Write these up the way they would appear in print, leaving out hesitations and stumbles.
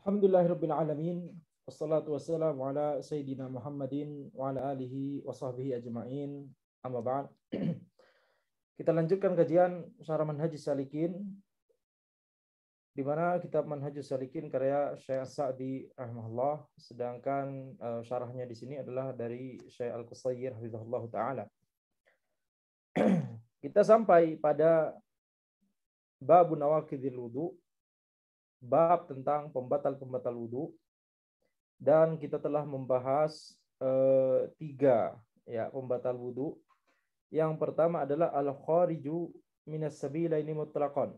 Alhamdulillahirabbil alamin wassalatu wassalamu ala sayyidina Muhammadin wa ala alihi wa sahbihi ajma'in. Amma ba'd. Kita lanjutkan kajian Syarah Manhajus Salikin, di mana kitab Manhajus Salikin karya Syekh Sa'di rahimahullah, sedangkan syarahnya di sini adalah dari Syekh Al-Qusayyir hafizahullah taala. Kita sampai pada bab nawaqidil wudu, bab tentang pembatal-pembatal wudu, dan kita telah membahas tiga pembatal wudu. Yang pertama adalah al-khariju minas sabilaini mutlaqan,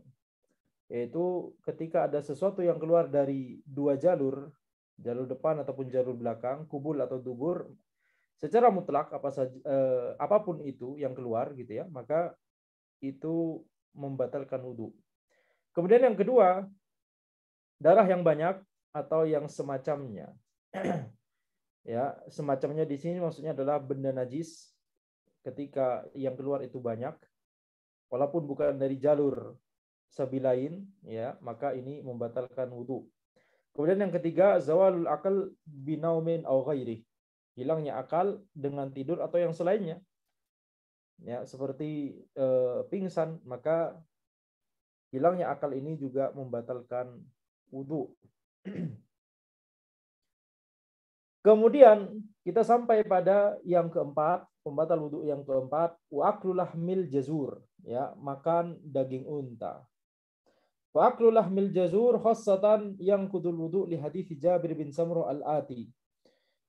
yaitu ketika ada sesuatu yang keluar dari dua jalur depan ataupun jalur belakang, kubul atau dubur, secara mutlak apapun itu yang keluar gitu ya, maka itu membatalkan wudu. Kemudian yang kedua, darah yang banyak atau yang semacamnya. Ya, semacamnya di sini maksudnya adalah benda najis ketika yang keluar itu banyak, walaupun bukan dari jalur sabilain, ya, maka ini membatalkan wudu. Kemudian yang ketiga, zawalul akal binaumin au ghairi, hilangnya akal dengan tidur atau yang selainnya. Ya, seperti pingsan, maka hilangnya akal ini juga membatalkan wudu. Kemudian kita sampai pada yang keempat, pembatal wudu yang keempat, wa aklu lahmil jazur, ya, makan daging unta. Wa aklu lahmil jazur khassatan yang kudul wudu li hadits Jabir bin Samurah al-Ati.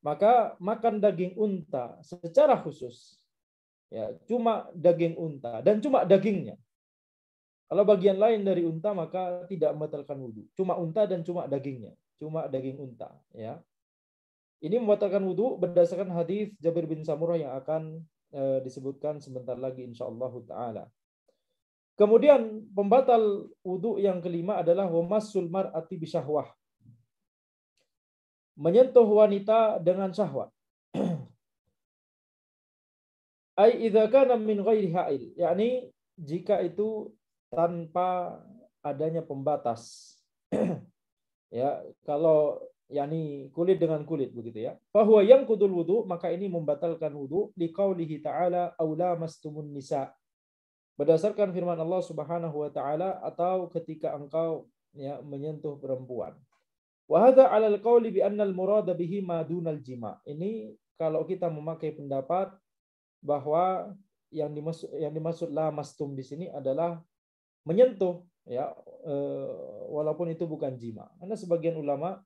Maka makan daging unta secara khusus, ya, cuma daging unta dan cuma dagingnya. Kalau bagian lain dari unta maka tidak membatalkan wudu. Cuma unta dan cuma dagingnya, cuma daging unta, ya. Ini membatalkan wudu berdasarkan hadis Jabir bin Samurah yang akan disebutkan sebentar lagi insyaallah taala. Kemudian pembatal wudu yang kelima adalah wamassul mar'ati bisyahwah, menyentuh wanita dengan syahwat. Ai idza kana min ghairi ha'il, yakni jika itu tanpa adanya pembatas. Ya, kalau yakni kulit dengan kulit begitu ya. Bahwa yang kudul wudu, maka ini membatalkan wudu liqaulihi ta'ala aula mastumun nisa. Berdasarkan firman Allah Subhanahu wa taala, atau ketika engkau ya menyentuh perempuan. Wa hadza 'ala al-qauli bi anna al-murada bihi ma dunal jima. Ini kalau kita memakai pendapat bahwa yang dimaksud la mastum di sini adalah menyentuh, ya, walaupun itu bukan jima. Karena sebagian ulama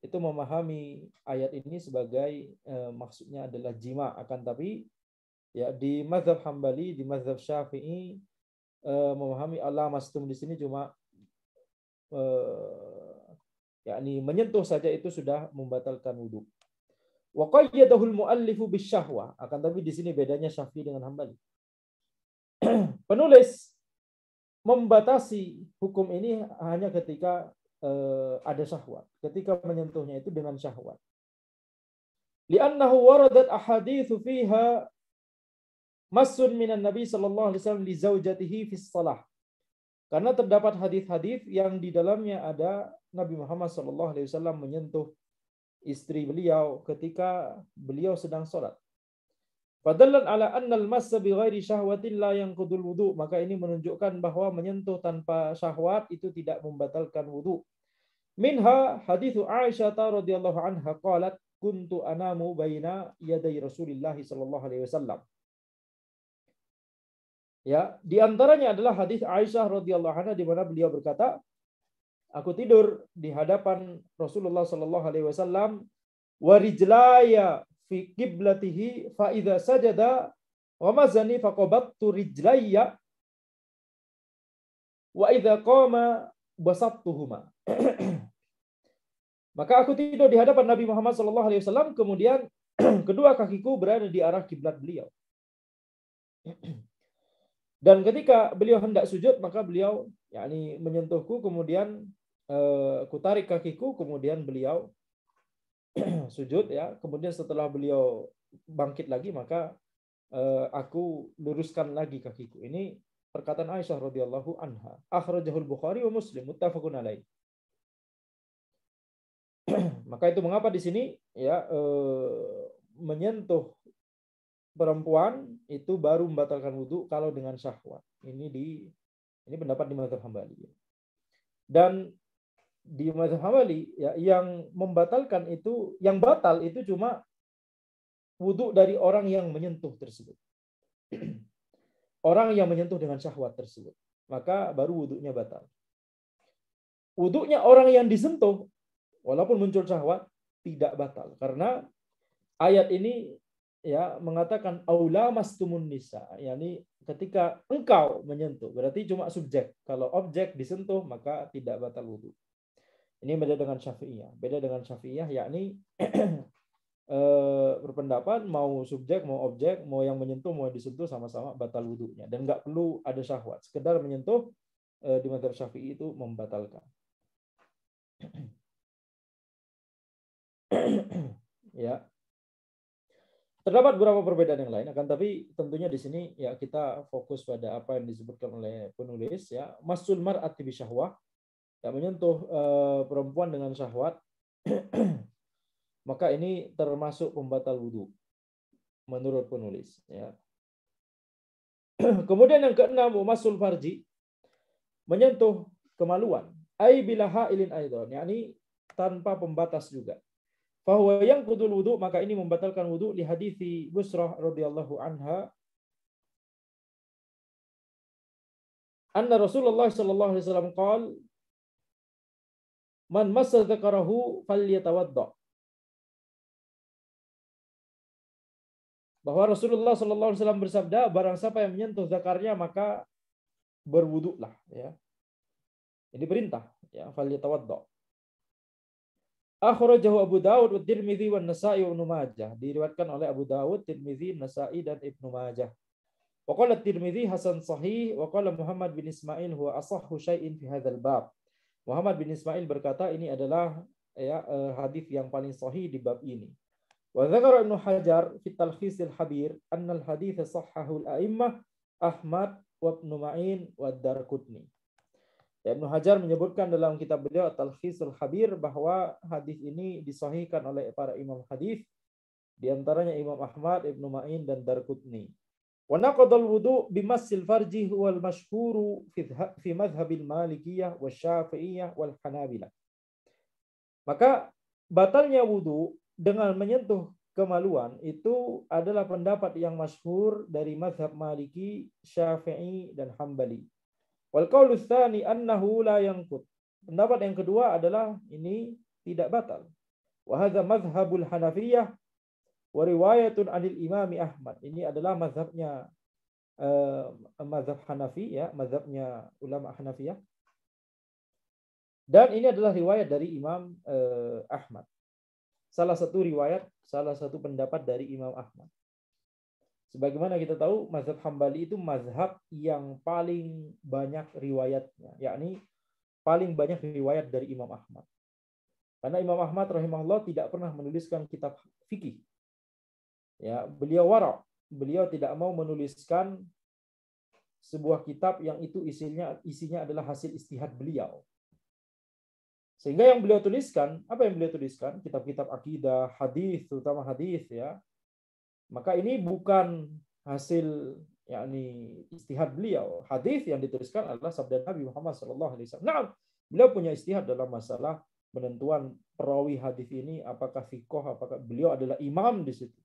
itu memahami ayat ini sebagai maksudnya adalah jima, akan tapi ya di mazhab Hambali, di mazhab Syafi'i memahami Allah mastum di sini cuma yakni menyentuh saja itu sudah membatalkan wudu. Wa qayyadahul muallifu bisyahwa, akan tapi di sini bedanya Syafi'i dengan Hambali. Penulis membatasi hukum ini hanya ketika ada syahwat, ketika menyentuhnya itu dengan syahwat. Li'annahu waradat ahaditsu fiha massun minan Nabi sallallahu alaihi wasallam li zaujatihi fi shalah. Karena terdapat hadis-hadis yang di dalamnya ada Nabi Muhammad sallallahu alaihi wasallam menyentuh istri beliau ketika beliau sedang salat. Fadallan ala anna al-massa bi ghairi syahwatin la yanqudul wudu, maka ini menunjukkan bahwa menyentuh tanpa syahwat itu tidak membatalkan wudu. Minha hadithu Aisyah radhiyallahu anha qalat kuntu anamu baina yaday Rasulillah sallallahu alaihi wasallam. Ya, di antaranya adalah hadis Aisyah radhiyallahu anha di mana beliau berkata, aku tidur di hadapan Rasulullah sallallahu alaihi wasallam wa rijlaya fi qiblatihi fa idza sajada wa mazani faqabattu rijlayya wa idza qama basattuhuma. Maka aku tidur di hadapan Nabi Muhammad sallallahu alaihi wasallam, kemudian kedua kakiku berada di arah kiblat beliau. Dan ketika beliau hendak sujud, maka beliau yakni menyentuhku, kemudian ku tarik kakiku, kemudian beliau sujud, ya. Kemudian setelah beliau bangkit lagi, maka aku luruskan lagi kakiku. Ini perkataan Aisyah radhiyallahu anha. Akhrajahul Bukhari wa Muslim muttafaqun alaih. Maka itu mengapa di sini ya menyentuh perempuan itu baru membatalkan wudhu kalau dengan syahwat. Ini pendapat di mazhab Hambali. Dan di mazhab Hambali ya yang membatalkan itu, yang batal itu cuma wudhu dari orang yang menyentuh tersebut. Orang yang menyentuh dengan syahwat tersebut, maka baru wudhunya batal. Wudhunya orang yang disentuh, walaupun muncul syahwat, tidak batal. Karena ayat ini ya mengatakan aula mastumun nisa, yakni ketika engkau menyentuh, berarti cuma subjek. Kalau objek disentuh, maka tidak batal wudhu. Ini beda dengan Syafi'iyah. Beda dengan Syafi'iyah, yakni berpendapat mau subjek, mau objek, mau yang menyentuh, mau disentuh, sama-sama batal wudhunya. Dan nggak perlu ada syahwat. Sekedar menyentuh di mazhab Syafi'i itu membatalkan. Ya. Terdapat beberapa perbedaan yang lain, akan tapi tentunya di sini ya kita fokus pada apa yang disebutkan oleh penulis ya, masul mar'ati bi syahwah, ya menyentuh perempuan dengan syahwat, maka ini termasuk pembatal wudhu menurut penulis ya. Kemudian yang keenam, masul farji, menyentuh kemaluan, ai bila hailin aidon, yakni tanpa pembatas juga. Fahuwa yang qudul wudu, maka ini membatalkan wudu li hadithi Busrah radhiyallahu anha anna Rasulullah sallallahu alaihi wasallam qala man massa dzakarahu falyatawadda. Bahwa Rasulullah sallallahu alaihi wasallam bersabda, barang siapa yang menyentuh zakarnya maka berwuduklah ya. Ini perintah ya, falyatawadda. Akhrajahu Abu Dawud wa Tirmidzi wa Nasa'i wa Ibnu Majah. Diriwayatkan oleh Abu Dawud, Tirmidzi, Nasa'i dan Ibnu Majah. Wa qala Tirmidzi hasan sahih wa qala Muhammad bin Ismail huwa asahhu syai'in fi hadzal bab. Muhammad bin Ismail berkata ini adalah ya hadis yang paling sahih di bab ini. Wa dzakara Ibnu Hajar fi Talkhisil Habir anna al-hadits sahhahu al-a'immah Ahmad wa Ibnu Ma'in wa Darqutni. Ibnu Hajar menyebutkan dalam kitab beliau Talkhisul Habir bahwa hadis ini disahihkan oleh para imam hadis, di antaranya Imam Ahmad, Ibnu Ma'in dan Darqutni. Wa naqadal wudu bimassil farji huwal masyhuru fi madhhabil Malikiyah wasy-Syafi'iyah wal Hanabilah. Maka batalnya wudu dengan menyentuh kemaluan itu adalah pendapat yang masyhur dari mazhab Maliki, Syafi'i dan Hambali. Wal qaulu tsani annahu la yanqut. Pendapat yang kedua adalah ini tidak batal. Wa hadza madhhabul Hanafiyah wa riwayatun 'anil Imam Ahmad. Ini adalah mazhabnya mazhab Hanafi ya, mazhabnya ulama Hanafiyah. Dan ini adalah riwayat dari Imam Ahmad. Salah satu pendapat dari Imam Ahmad. Sebagaimana kita tahu, mazhab Hambali itu mazhab yang paling banyak riwayatnya, yakni paling banyak riwayat dari Imam Ahmad. Karena Imam Ahmad rahimahullah tidak pernah menuliskan kitab fikih. Ya, beliau wara', beliau tidak mau menuliskan sebuah kitab yang itu isinya adalah hasil ijtihad beliau. Sehingga yang beliau tuliskan, apa yang beliau tuliskan? Kitab-kitab akidah, hadis, terutama hadis ya. Maka ini bukan hasil yakni ijtihad beliau. Hadis yang dituliskan adalah sabda Nabi Muhammad SAW. Nah, beliau punya ijtihad dalam masalah penentuan perawi hadis ini, apakah fiqh, apakah beliau adalah imam di situ.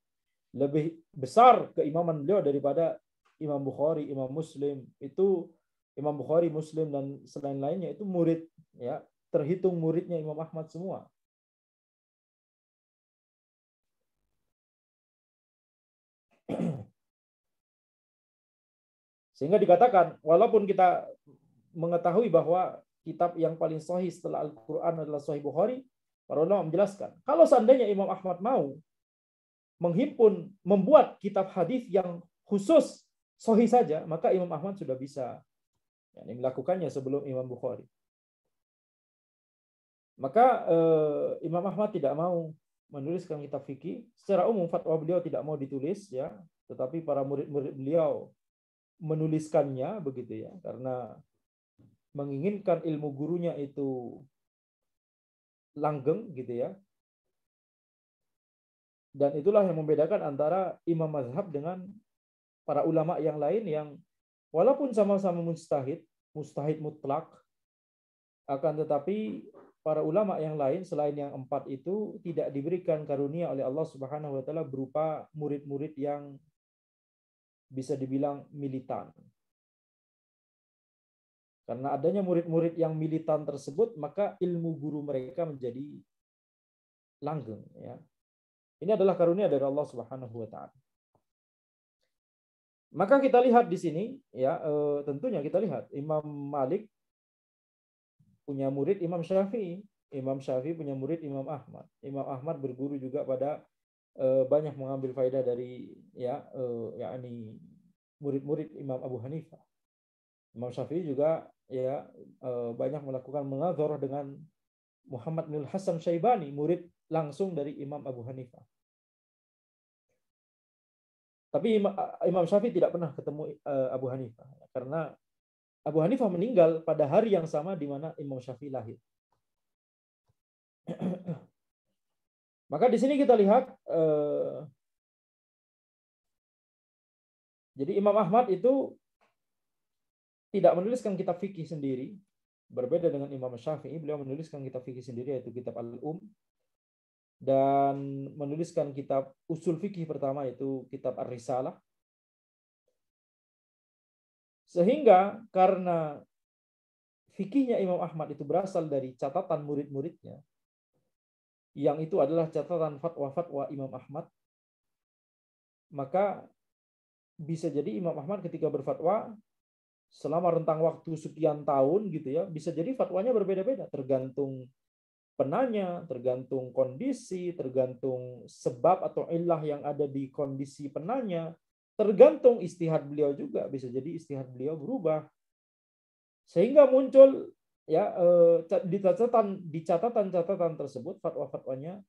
Lebih besar keimaman beliau daripada Imam Bukhari, Imam Muslim. Itu Imam Bukhari, Muslim dan selain lainnya itu murid ya, terhitung muridnya Imam Ahmad semua. Sehingga dikatakan, walaupun kita mengetahui bahwa kitab yang paling sahih setelah Al-Quran adalah Sahih Bukhari, para ulama menjelaskan, kalau seandainya Imam Ahmad mau menghimpun, membuat kitab hadis yang khusus sahih saja, maka Imam Ahmad sudah bisa melakukannya sebelum Imam Bukhari. Maka Imam Ahmad tidak mau menuliskan kitab fikih. Secara umum fatwa beliau tidak mau ditulis ya, tetapi para murid-murid beliau menuliskannya begitu ya, karena menginginkan ilmu gurunya itu langgeng gitu ya. Dan itulah yang membedakan antara imam mazhab dengan para ulama yang lain yang walaupun sama-sama mustahid mutlak, akan tetapi para ulama yang lain selain yang 4 itu tidak diberikan karunia oleh Allah Subhanahu wa taala berupa murid-murid yang bisa dibilang militan. Karena adanya murid-murid yang militan tersebut, maka ilmu guru mereka menjadi langgeng ya. Ini adalah karunia dari Allah Subhanahu wa taala. Maka kita lihat di sini ya, tentunya kita lihat Imam Malik punya murid Imam Syafi'i, Imam Syafi'i punya murid Imam Ahmad. Imam Ahmad berguru juga pada banyak mengambil faedah dari ya yakni murid-murid Imam Abu Hanifah. Imam Syafi'i juga ya banyak melakukan munazarah dengan Muhammad bin Hasan Syaibani, murid langsung dari Imam Abu Hanifah. Tapi Imam Syafi'i tidak pernah ketemu Abu Hanifah karena Abu Hanifah meninggal pada hari yang sama di mana Imam Syafi'i lahir. Maka di sini kita lihat jadi Imam Ahmad itu tidak menuliskan kitab fikih sendiri, berbeda dengan Imam Syafi'i. Beliau menuliskan kitab fikih sendiri, yaitu kitab Al-Um, dan menuliskan kitab usul fikih pertama, yaitu kitab Ar-Risalah. Sehingga karena fikihnya Imam Ahmad itu berasal dari catatan murid-muridnya, yang itu adalah catatan fatwa-fatwa Imam Ahmad, maka bisa jadi Imam Ahmad ketika berfatwa selama rentang waktu sekian tahun gitu ya, bisa jadi fatwanya berbeda-beda, tergantung penanya, tergantung kondisi, tergantung sebab atau illah yang ada di kondisi penanya, tergantung istihad beliau juga, bisa jadi istihad beliau berubah. Sehingga muncul ya di catatan-catatan tersebut fatwa-fatwanya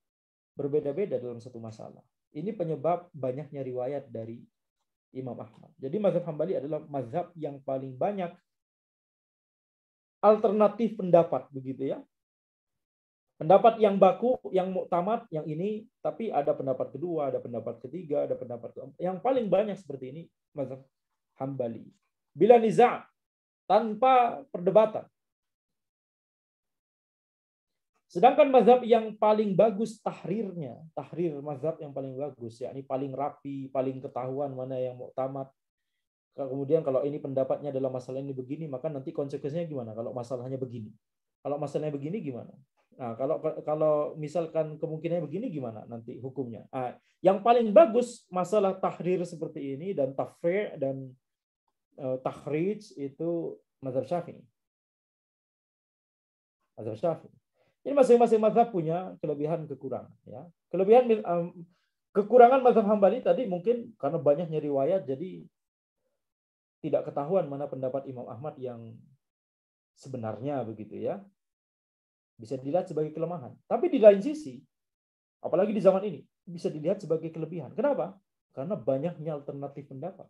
berbeda-beda dalam satu masalah. Ini penyebab banyaknya riwayat dari Imam Ahmad. Jadi mazhab Hambali adalah mazhab yang paling banyak alternatif pendapat, begitu ya. Pendapat yang baku, yang muktamad, yang ini, tapi ada pendapat kedua, ada pendapat ketiga, ada pendapat keempat. Yang paling banyak seperti ini mazhab Hambali. Bila niza', tanpa perdebatan. Sedangkan mazhab yang paling bagus tahrir mazhab yang paling bagus, yakni paling rapi, paling ketahuan mana yang muktamad. Kemudian kalau ini pendapatnya dalam masalah ini begini, maka nanti konsekuensinya gimana kalau masalahnya begini? Kalau masalahnya begini gimana? Nah, kalau misalkan kemungkinannya begini gimana nanti hukumnya? Nah, yang paling bagus masalah tahrir seperti ini dan tafri' dan takhrij itu mazhab Syafi'i. Mazhab Syafi'i. Ini masing-masing mazhab punya kelebihan kekurangan ya. Kekurangan mazhab Hambali tadi mungkin karena banyaknya riwayat jadi tidak ketahuan mana pendapat Imam Ahmad yang sebenarnya begitu ya. Bisa dilihat sebagai kelemahan. Tapi di lain sisi, apalagi di zaman ini, bisa dilihat sebagai kelebihan. Kenapa? Karena banyaknya alternatif pendapat.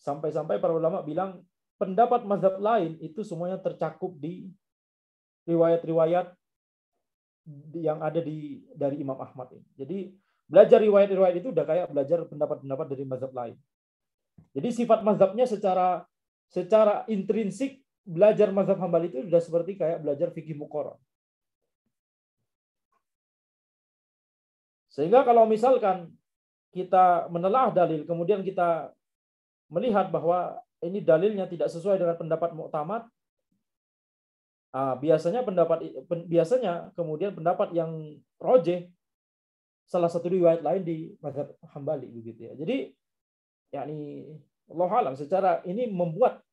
Sampai-sampai para ulama bilang, pendapat mazhab lain itu semuanya tercakup di riwayat-riwayat yang ada dari Imam Ahmad ini. Jadi belajar riwayat-riwayat itu udah kayak belajar pendapat-pendapat dari mazhab lain. Jadi sifat mazhabnya secara intrinsik, belajar mazhab Hambali itu sudah seperti kayak belajar fikih muqarrar. Sehingga kalau misalkan kita menelaah dalil, kemudian kita melihat bahwa ini dalilnya tidak sesuai dengan pendapat muktamad, biasanya kemudian pendapat yang rojeh salah satu riwayat lain di mazhab Hambali begitu ya. Jadi yakni Allah alam secara ini membuat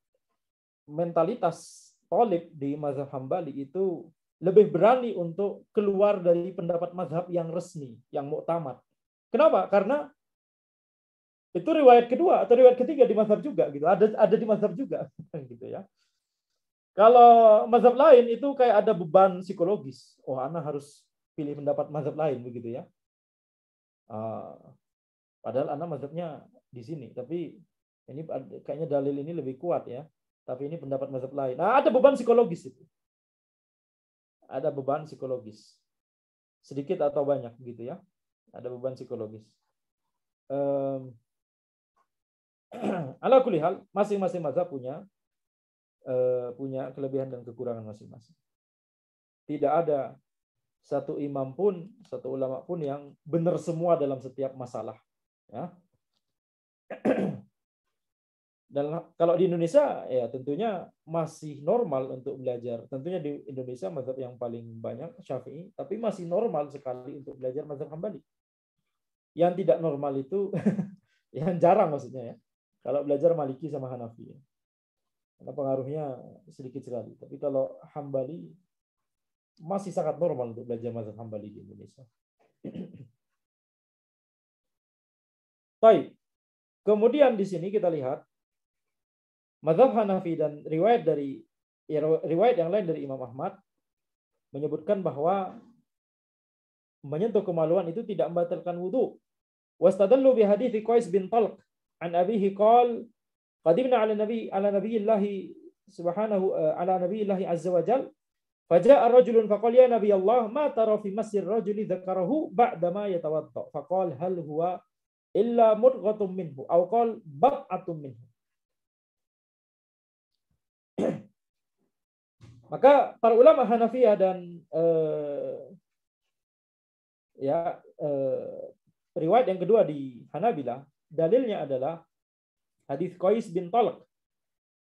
mentalitas thalib di mazhab Hambali itu lebih berani untuk keluar dari pendapat mazhab yang resmi, yang muktamad. Kenapa? Karena itu riwayat kedua atau riwayat ketiga di mazhab juga gitu. Ada di mazhab juga gitu ya. Kalau mazhab lain itu kayak ada beban psikologis. Oh, ana harus pilih pendapat mazhab lain begitu ya. Padahal ana mazhabnya di sini, tapi ini kayaknya dalil ini lebih kuat ya. Tapi ini pendapat mazhab lain. Nah, ada beban psikologis itu. ada beban psikologis. Sedikit atau banyak gitu ya. Ada beban psikologis. Ala kulli hal, masing-masing mazhab punya kelebihan dan kekurangan masing-masing. Tidak ada satu imam pun, satu ulama pun yang benar semua dalam setiap masalah. Ya. Dan kalau di Indonesia ya tentunya masih normal untuk belajar. Tentunya di Indonesia mazhab yang paling banyak Syafi'i, tapi masih normal sekali untuk belajar mazhab Hambali. Yang tidak normal itu yang jarang maksudnya ya. Kalau belajar Maliki sama Hanafi. Karena pengaruhnya sedikit sekali. Tapi kalau Hambali masih sangat normal untuk belajar mazhab Hambali di Indonesia. Baik. Kemudian di sini kita lihat mazhab Hanafi dan riwayat yang lain dari Imam Ahmad menyebutkan bahwa menyentuh kemaluan itu tidak membatalkan wudu. Wastadallu bi hadits Qais bin Talq an abihi qala qadimna ala nabiyillah subhanahu ala nabiyillah azza wa jalla faja'a rajulun faqala ya nabiy Allah ma tara fi masjid rajuli dzakarahu ba'da ma yatawadda faqala hal huwa illa mudghatun minhu aw qala bab'atun minhu. Maka para ulama Hanafiyah dan riwayat yang kedua di Hanabilah, dalilnya adalah hadis Qais bin Talq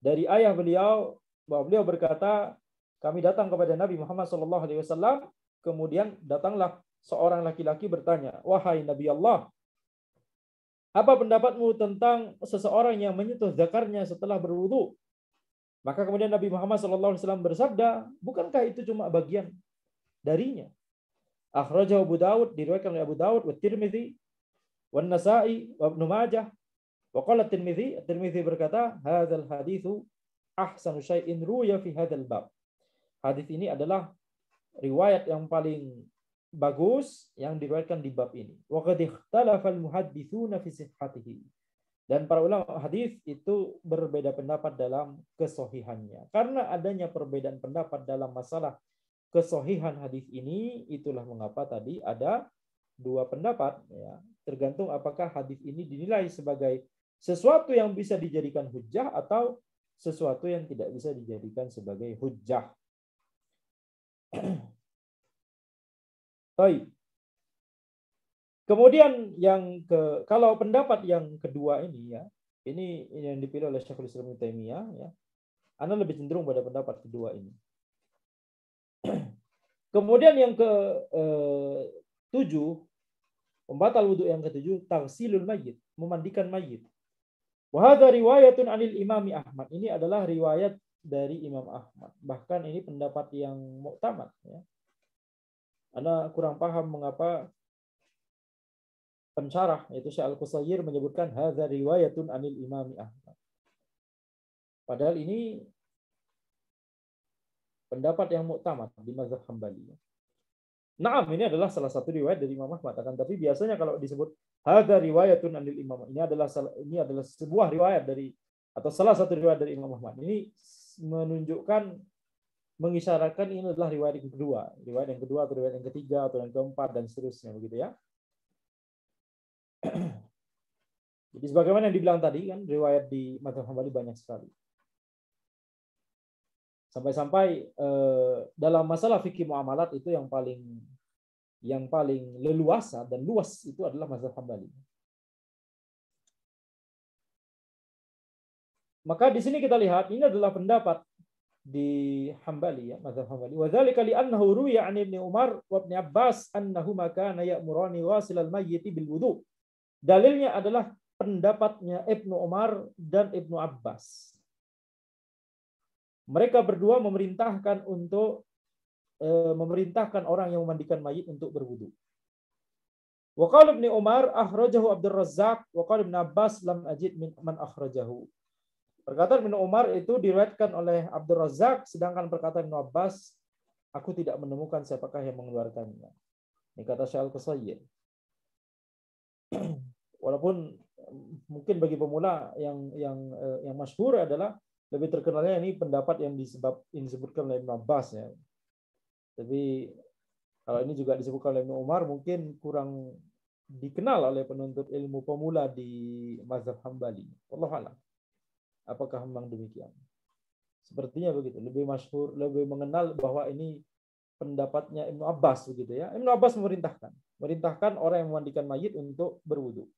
dari ayah beliau, bahwa beliau berkata, kami datang kepada Nabi Muhammad SAW, kemudian datanglah seorang laki-laki bertanya, wahai Nabi Allah, apa pendapatmu tentang seseorang yang menyentuh zakarnya setelah berwudu? Maka kemudian Nabi Muhammad SAW bersabda, bukankah itu cuma bagian darinya? Akhrajahu Abu Dawud, diriwayatkan oleh Abu Dawud, wa Tirmidzi, wa Nasa'i, wa Ibnu Majah. Wa qala Tirmidzi berkata, hadzal haditsu ahsanu syai'in ruya fi hadzal bab. Hadis ini adalah riwayat yang paling bagus yang diriwayatkan di bab ini. Wa qad ikhtalafa al-muhadditsuna fi sihhatihi. Dan para ulama hadis itu berbeda pendapat dalam kesohihannya. Karena adanya perbedaan pendapat dalam masalah kesohihan hadis ini, itulah mengapa tadi ada dua pendapat. Ya. Tergantung apakah hadis ini dinilai sebagai sesuatu yang bisa dijadikan hujjah atau sesuatu yang tidak bisa dijadikan sebagai hujjah. Baik. Kemudian kalau pendapat yang kedua ini ya, ini yang dipilih oleh Syekhul Islam Ibnu Taimiyah ya. Ana lebih cenderung pada pendapat kedua ini. Kemudian yang ke-7, pembatal wudhu yang ke-7, taghsilul mayyit, memandikan mayit. Wa hadza riwayatun 'anil Imami Ahmad. Ini adalah riwayat dari Imam Ahmad. Bahkan ini pendapat yang mu'tamad ya. Ana kurang paham mengapa pensyarah yaitu Syekh Al-Qusayir menyebutkan hadza riwayatun 'anil Imami Ahmad. Padahal ini pendapat yang mu'tamad di mazhab Hambali. Naam, ini adalah salah satu riwayat dari Imam Ahmad, akan tapi biasanya kalau disebut hadza riwayatun 'anil Imam, ini adalah sebuah riwayat dari atau salah satu riwayat dari Imam Ahmad. Ini menunjukkan, mengisyaratkan ini adalah riwayat yang kedua atau riwayat yang ketiga atau yang keempat dan seterusnya begitu ya. Jadi sebagaimana yang dibilang tadi kan, riwayat di mazhab Hambali banyak sekali. Sampai-sampai dalam masalah fikih muamalat itu yang paling leluasa dan luas itu adalah mazhab Hambali. Maka di sini kita lihat ini adalah pendapat di Hambali ya, mazhab Hambali. Wa dzalika li annahu ruwiya 'an Ibnu Umar wa Ibnu Abbas annahuma kana ya'murani ghasilal mayyiti bil wudu. Dalilnya adalah pendapatnya Ibnu Umar dan Ibnu Abbas. Mereka berdua memerintahkan orang yang memandikan mayit untuk berwudu. Wa qala Ibnu Umar akhrajahu Abdul Razzaq wa qala Ibnu Abbas lam ajid min man akhrajahu. Perkataan Ibnu Umar itu diriwayatkan oleh Abdul Razzaq, sedangkan perkataan Ibnu Abbas aku tidak menemukan siapakah yang mengeluarkannya. Ini kata Syekh Al-Qusayr. Walaupun mungkin bagi pemula yang masyhur adalah lebih terkenalnya ini pendapat yang disebutkan oleh Ibnu Abbas ya. Tapi kalau ini juga disebutkan oleh Ibnu Umar, mungkin kurang dikenal oleh penuntut ilmu pemula di mazhab Hambali. Wallahu a'lam. Apakah memang demikian? Sepertinya begitu. Lebih masyhur, lebih mengenal bahwa ini pendapatnya Ibnu Abbas begitu ya. Ibnu Abbas memerintahkan orang yang memandikan mayit untuk berwudu.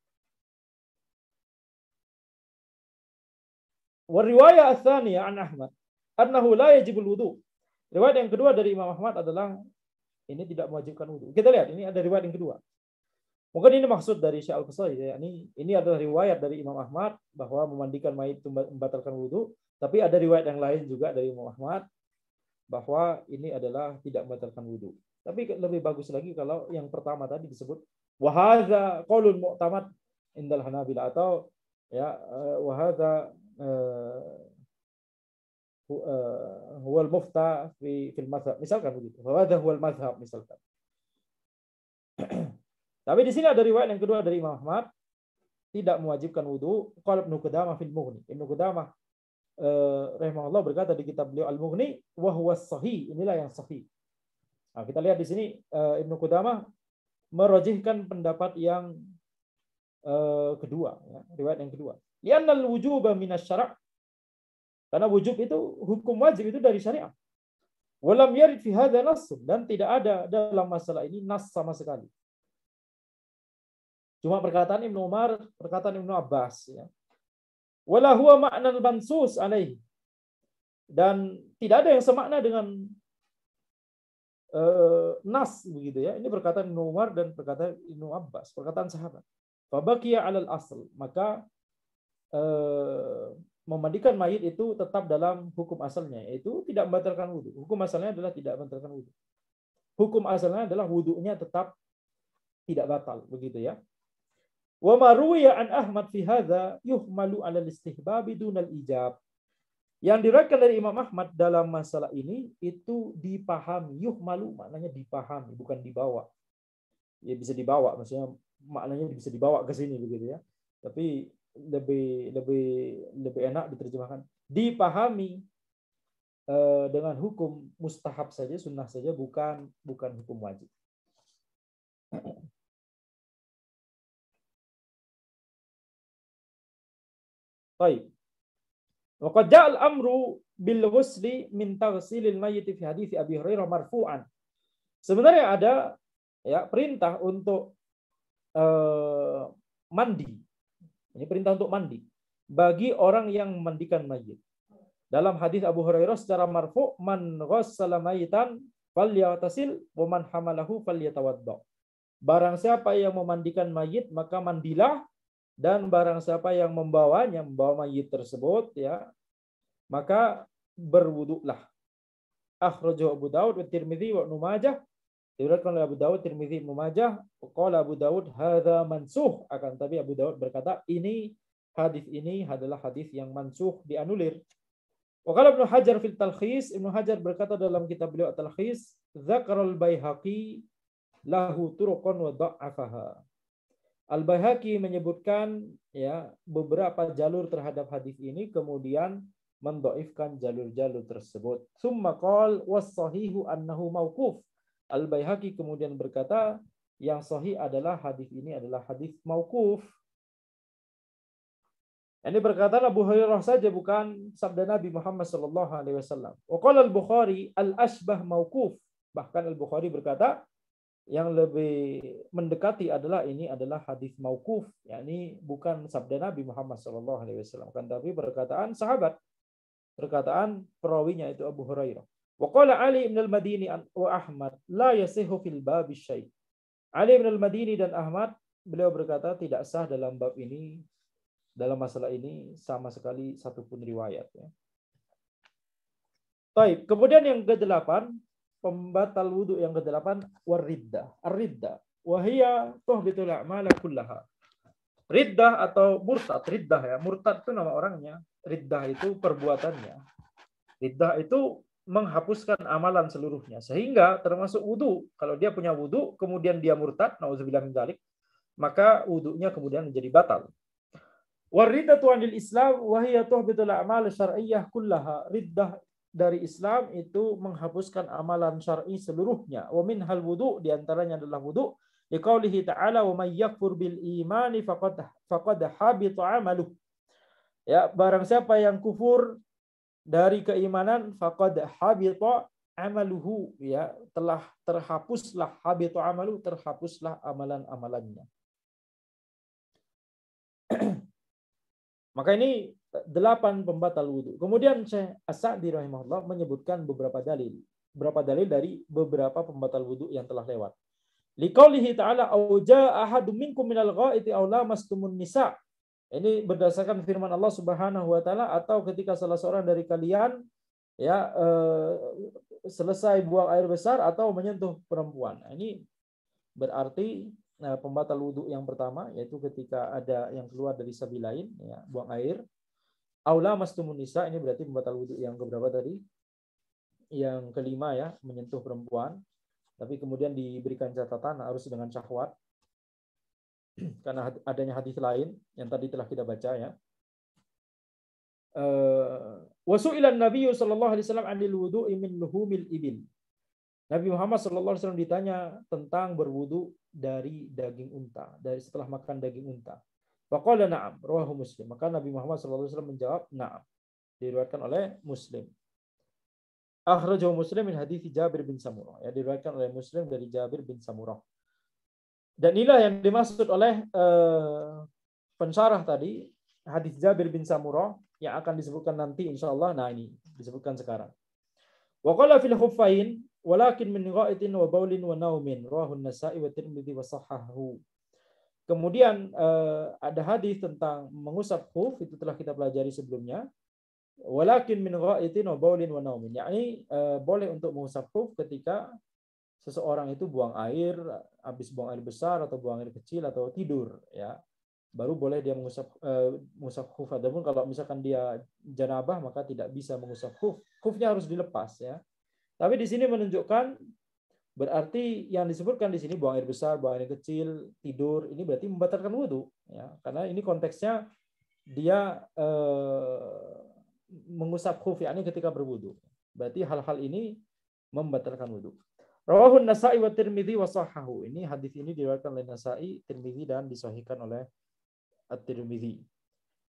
Wa riwayah ats-tsaniyah an Ahmad annahu la yajibul wudu. Riwayat yang kedua dari Imam Ahmad adalah ini tidak mewajibkan wudu. Kita lihat, ini ada riwayat yang kedua. Mungkin ini maksud dari Syekh Al-Qasai ya. Ini adalah riwayat dari Imam Ahmad bahwa memandikan mayit itu membatalkan wudu, tapi ada riwayat yang lain juga dari Imam Ahmad bahwa ini adalah tidak membatalkan wudu. Tapi lebih bagus lagi kalau yang pertama tadi disebut wa hadza qaulul mu'tamad indal Hanabilah, atau ya wa hadza huwal mufta fil mazhab, misalkan begitu. Wa hadza huwal mazhab misalkan. Tapi di sini ada riwayat yang kedua dari Imam Ahmad tidak mewajibkan wudu. Qala Ibnu Qudamah fil Mughni. Ibnu Qudamah rahimahullah berkata di kitab beliau Al-Mughni wa huwa sahih. Inilah yang sahih. Nah, kita lihat di sini Ibnu Qudamah merajihkan pendapat yang kedua, ya, riwayat yang kedua. Li'annal wujuba minasyara'. Karena wujub itu, hukum wajib itu dari syariat. Walam yarid fi hadza nass, dan tidak ada dalam masalah ini nas sama sekali. Cuma perkataan Ibnu Umar, perkataan Ibnu Abbas ya. Wala huwa ma'nal mansus alaihi. Dan tidak ada yang semakna dengan nas begitu ya. Ini perkataan Ibnu Umar dan perkataan Ibnu Abbas, perkataan sahabat. Fa baqiya 'alal asl, maka memandikan mayit itu tetap dalam hukum asalnya, yaitu tidak membatalkan wudu. Hukum asalnya adalah tidak membatalkan wudu. Hukum asalnya adalah wudunya tetap tidak batal, begitu ya. Wa ma ruwiya an Ahmad fi hadza yuhmalu 'ala al-istihbab dunal ijab. Yang diriwayatkan dari Imam Ahmad dalam masalah ini itu dipahami, yuhmalu maknanya dipahami, bukan dibawa. Ya bisa dibawa, maksudnya maknanya bisa dibawa ke sini begitu ya. Tapi lebih enak diterjemahkan dipahami dengan hukum mustahab saja, sunnah saja, bukan hukum wajib. Baik. Wa qad ja'a al-amru bil ghusli min taghsilil mayyit fi hadits Abi Hurairah marfu'an. Sebenarnya ada ya perintah untuk mandi. Ini perintah untuk mandi bagi orang yang memandikan mayit. Dalam hadis Abu Hurairah secara marfu', man ghassala mayitan falyatasil wa man hamalahu falyatawadda. Barang siapa yang memandikan mayit maka mandilah, dan barang siapa yang membawa mayit tersebut ya maka berwuduklah. Akhrajahu Abu Dawud wa Tirmidzi wa Ibnu Majah. Diriwayatkan oleh Abu Dawud, Tirmidzi, Ibnu Majah. Qala Abu Dawud hadza mansukh, akan tapi Abu Dawud berkata hadis ini adalah hadis yang mansukh, dianulir. Wa qala Ibnu Hajar fil Talkhis, Ibnu Hajar berkata dalam kitab beliau Talkhis, dzakarul Baihaqi lahu turuqan wa dha'afaha. Al-Baihaqi menyebutkan ya beberapa jalur terhadap hadis ini, kemudian mendhaifkan jalur-jalur tersebut. Tsumma qala was-sahihu annahu mauquf. Al-Baihaqi kemudian berkata yang sahih adalah hadis ini adalah hadis mauquf. Ini perkataan Abu Hurairah saja, bukan sabda Nabi Muhammad sallallahu alaihi wasallam. Wa qala al-Bukhari al-ashbah mauquf. Bahkan Al-Bukhari berkata yang lebih mendekati adalah ini adalah hadis mauquf, yakni bukan sabda Nabi Muhammad sallallahu alaihi wasallam, kan tapi perkataan sahabat, perkataan perawinya itu Abu Hurairah. Wa qala Ali bin al-Madini wa Ahmad la yasihu fil bab syai'. Ali bin al-Madini dan Ahmad beliau berkata tidak sah dalam bab ini, dalam masalah ini sama sekali satupun riwayat ya. Baik, kemudian yang ke-8, pembatal wudu yang ke-8, wariddah. Ar-riddah wa hiya tuhbitul a'mal kullaha. Riddah atau murtad, riddah ya. Murtad itu nama orangnya, riddah itu perbuatannya. Riddah itu menghapuskan amalan seluruhnya, sehingga termasuk wudu. Kalau dia punya wudu kemudian dia murtad, nauzubillah min dzalik, maka wudunya kemudian menjadi batal. Wariddatu 'anil Islam wa hiya tuhbitul a'mal syar'iyyah kullaha. Riddah dari Islam itu menghapuskan amalan syar'i seluruhnya. Wa minhal wudu, di antaranya adalah wudu. Liqaulihi ta'ala wa may yakfur bil imani faqad habita 'amaluh. Ya, barang siapa yang kufur dari keimanan faqad habita amaluhu, ya, telah terhapuslah, habita amalu, terhapuslah amalan-amalannya. Maka ini 8 pembatal wudu. Kemudian Syekh As-Sa'di rahimahullah menyebutkan beberapa dalil dari beberapa pembatal wudu yang telah lewat. Liqaulihi ta'ala au jaa ahadum minkum minal ghaiti aw lamastumun nisa. Ini berdasarkan firman Allah Subhanahu wa taala, atau ketika salah seorang dari kalian ya selesai buang air besar atau menyentuh perempuan. Ini berarti pembatal wudu yang pertama, yaitu ketika ada yang keluar dari sabilain, ya, buang air. Aula mastumun nisa, ini berarti pembatal wudu yang keberapa tadi? Yang kelima, ya, menyentuh perempuan. Tapi kemudian diberikan catatan harus dengan syahwat, karena adanya hadis lain yang tadi telah kita baca, ya. Wasu'ilan Nabi sallallahu alaihi wasallam 'anil wudu'i min luhumil ibil. Nabi Muhammad sallallahu alaihi wasallam ditanya tentang berwudu dari daging unta, dari setelah makan daging unta. Faqala na'am, rawahu Muslim. Maka Nabi Muhammad sallallahu alaihi wasallam menjawab na'am. Diriwayatkan oleh Muslim. Akhrajahu Muslim min hadits Jabir bin Samurah. Ya, diriwayatkan oleh Muslim dari Jabir bin Samurah. Dan inilah yang dimaksud oleh pensyarah tadi, hadits Jabir bin Samurah yang akan disebutkan nanti insyaallah. Nah, ini disebutkan sekarang. Wa qala fil khuffain walakin min gha'itin wa baulin wa naumin, rawahu an-Nasa'i wa Tirmidzi wa shahhahu. Kemudian ada hadis tentang mengusap khuf, itu telah kita pelajari sebelumnya. Walakin min gha'itin wa baulin wa naumin, yakni boleh untuk mengusap khuf ketika seseorang itu buang air, habis buang air besar atau buang air kecil atau tidur, ya. Baru boleh dia mengusap khuf. Adapun kalau misalkan dia janabah maka tidak bisa mengusap khuf. Khufnya harus dilepas, ya. Tapi di sini menunjukkan berarti yang disebutkan di sini buang air besar, buang air kecil, tidur, ini berarti membatalkan wudu, ya. Karena ini konteksnya dia mengusap khuf, yakni ketika berwudu. Berarti hal-hal ini membatalkan wudu. Rawahu an-Nasa'i wa Tirmidzi wa shahhahu. Ini hadis ini diriwayatkan oleh Nasa'i, Tirmidzi, dan disahihkan oleh At-Tirmidzi.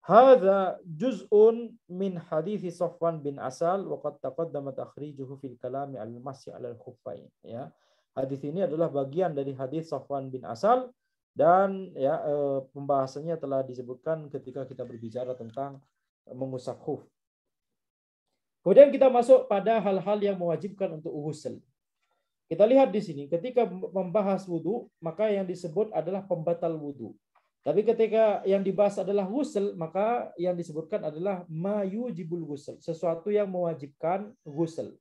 Hadza juz'un min hadits Safwan bin Asal wa qad taqaddama takhrijuhu fil kalami al-masyi 'ala al-khuffain, ya. Hadis ini adalah bagian dari hadis Safwan bin Asal, dan ya pembahasannya telah disebutkan ketika kita berbicara tentang mengusap khuf. Kemudian kita masuk pada hal-hal yang mewajibkan untuk ghusl. Kita lihat di sini ketika membahas wudu, maka yang disebut adalah pembatal wudu. Tapi ketika yang dibahas adalah ghusl, maka yang disebutkan adalah ma yujibul ghusl, sesuatu yang mewajibkan ghusl.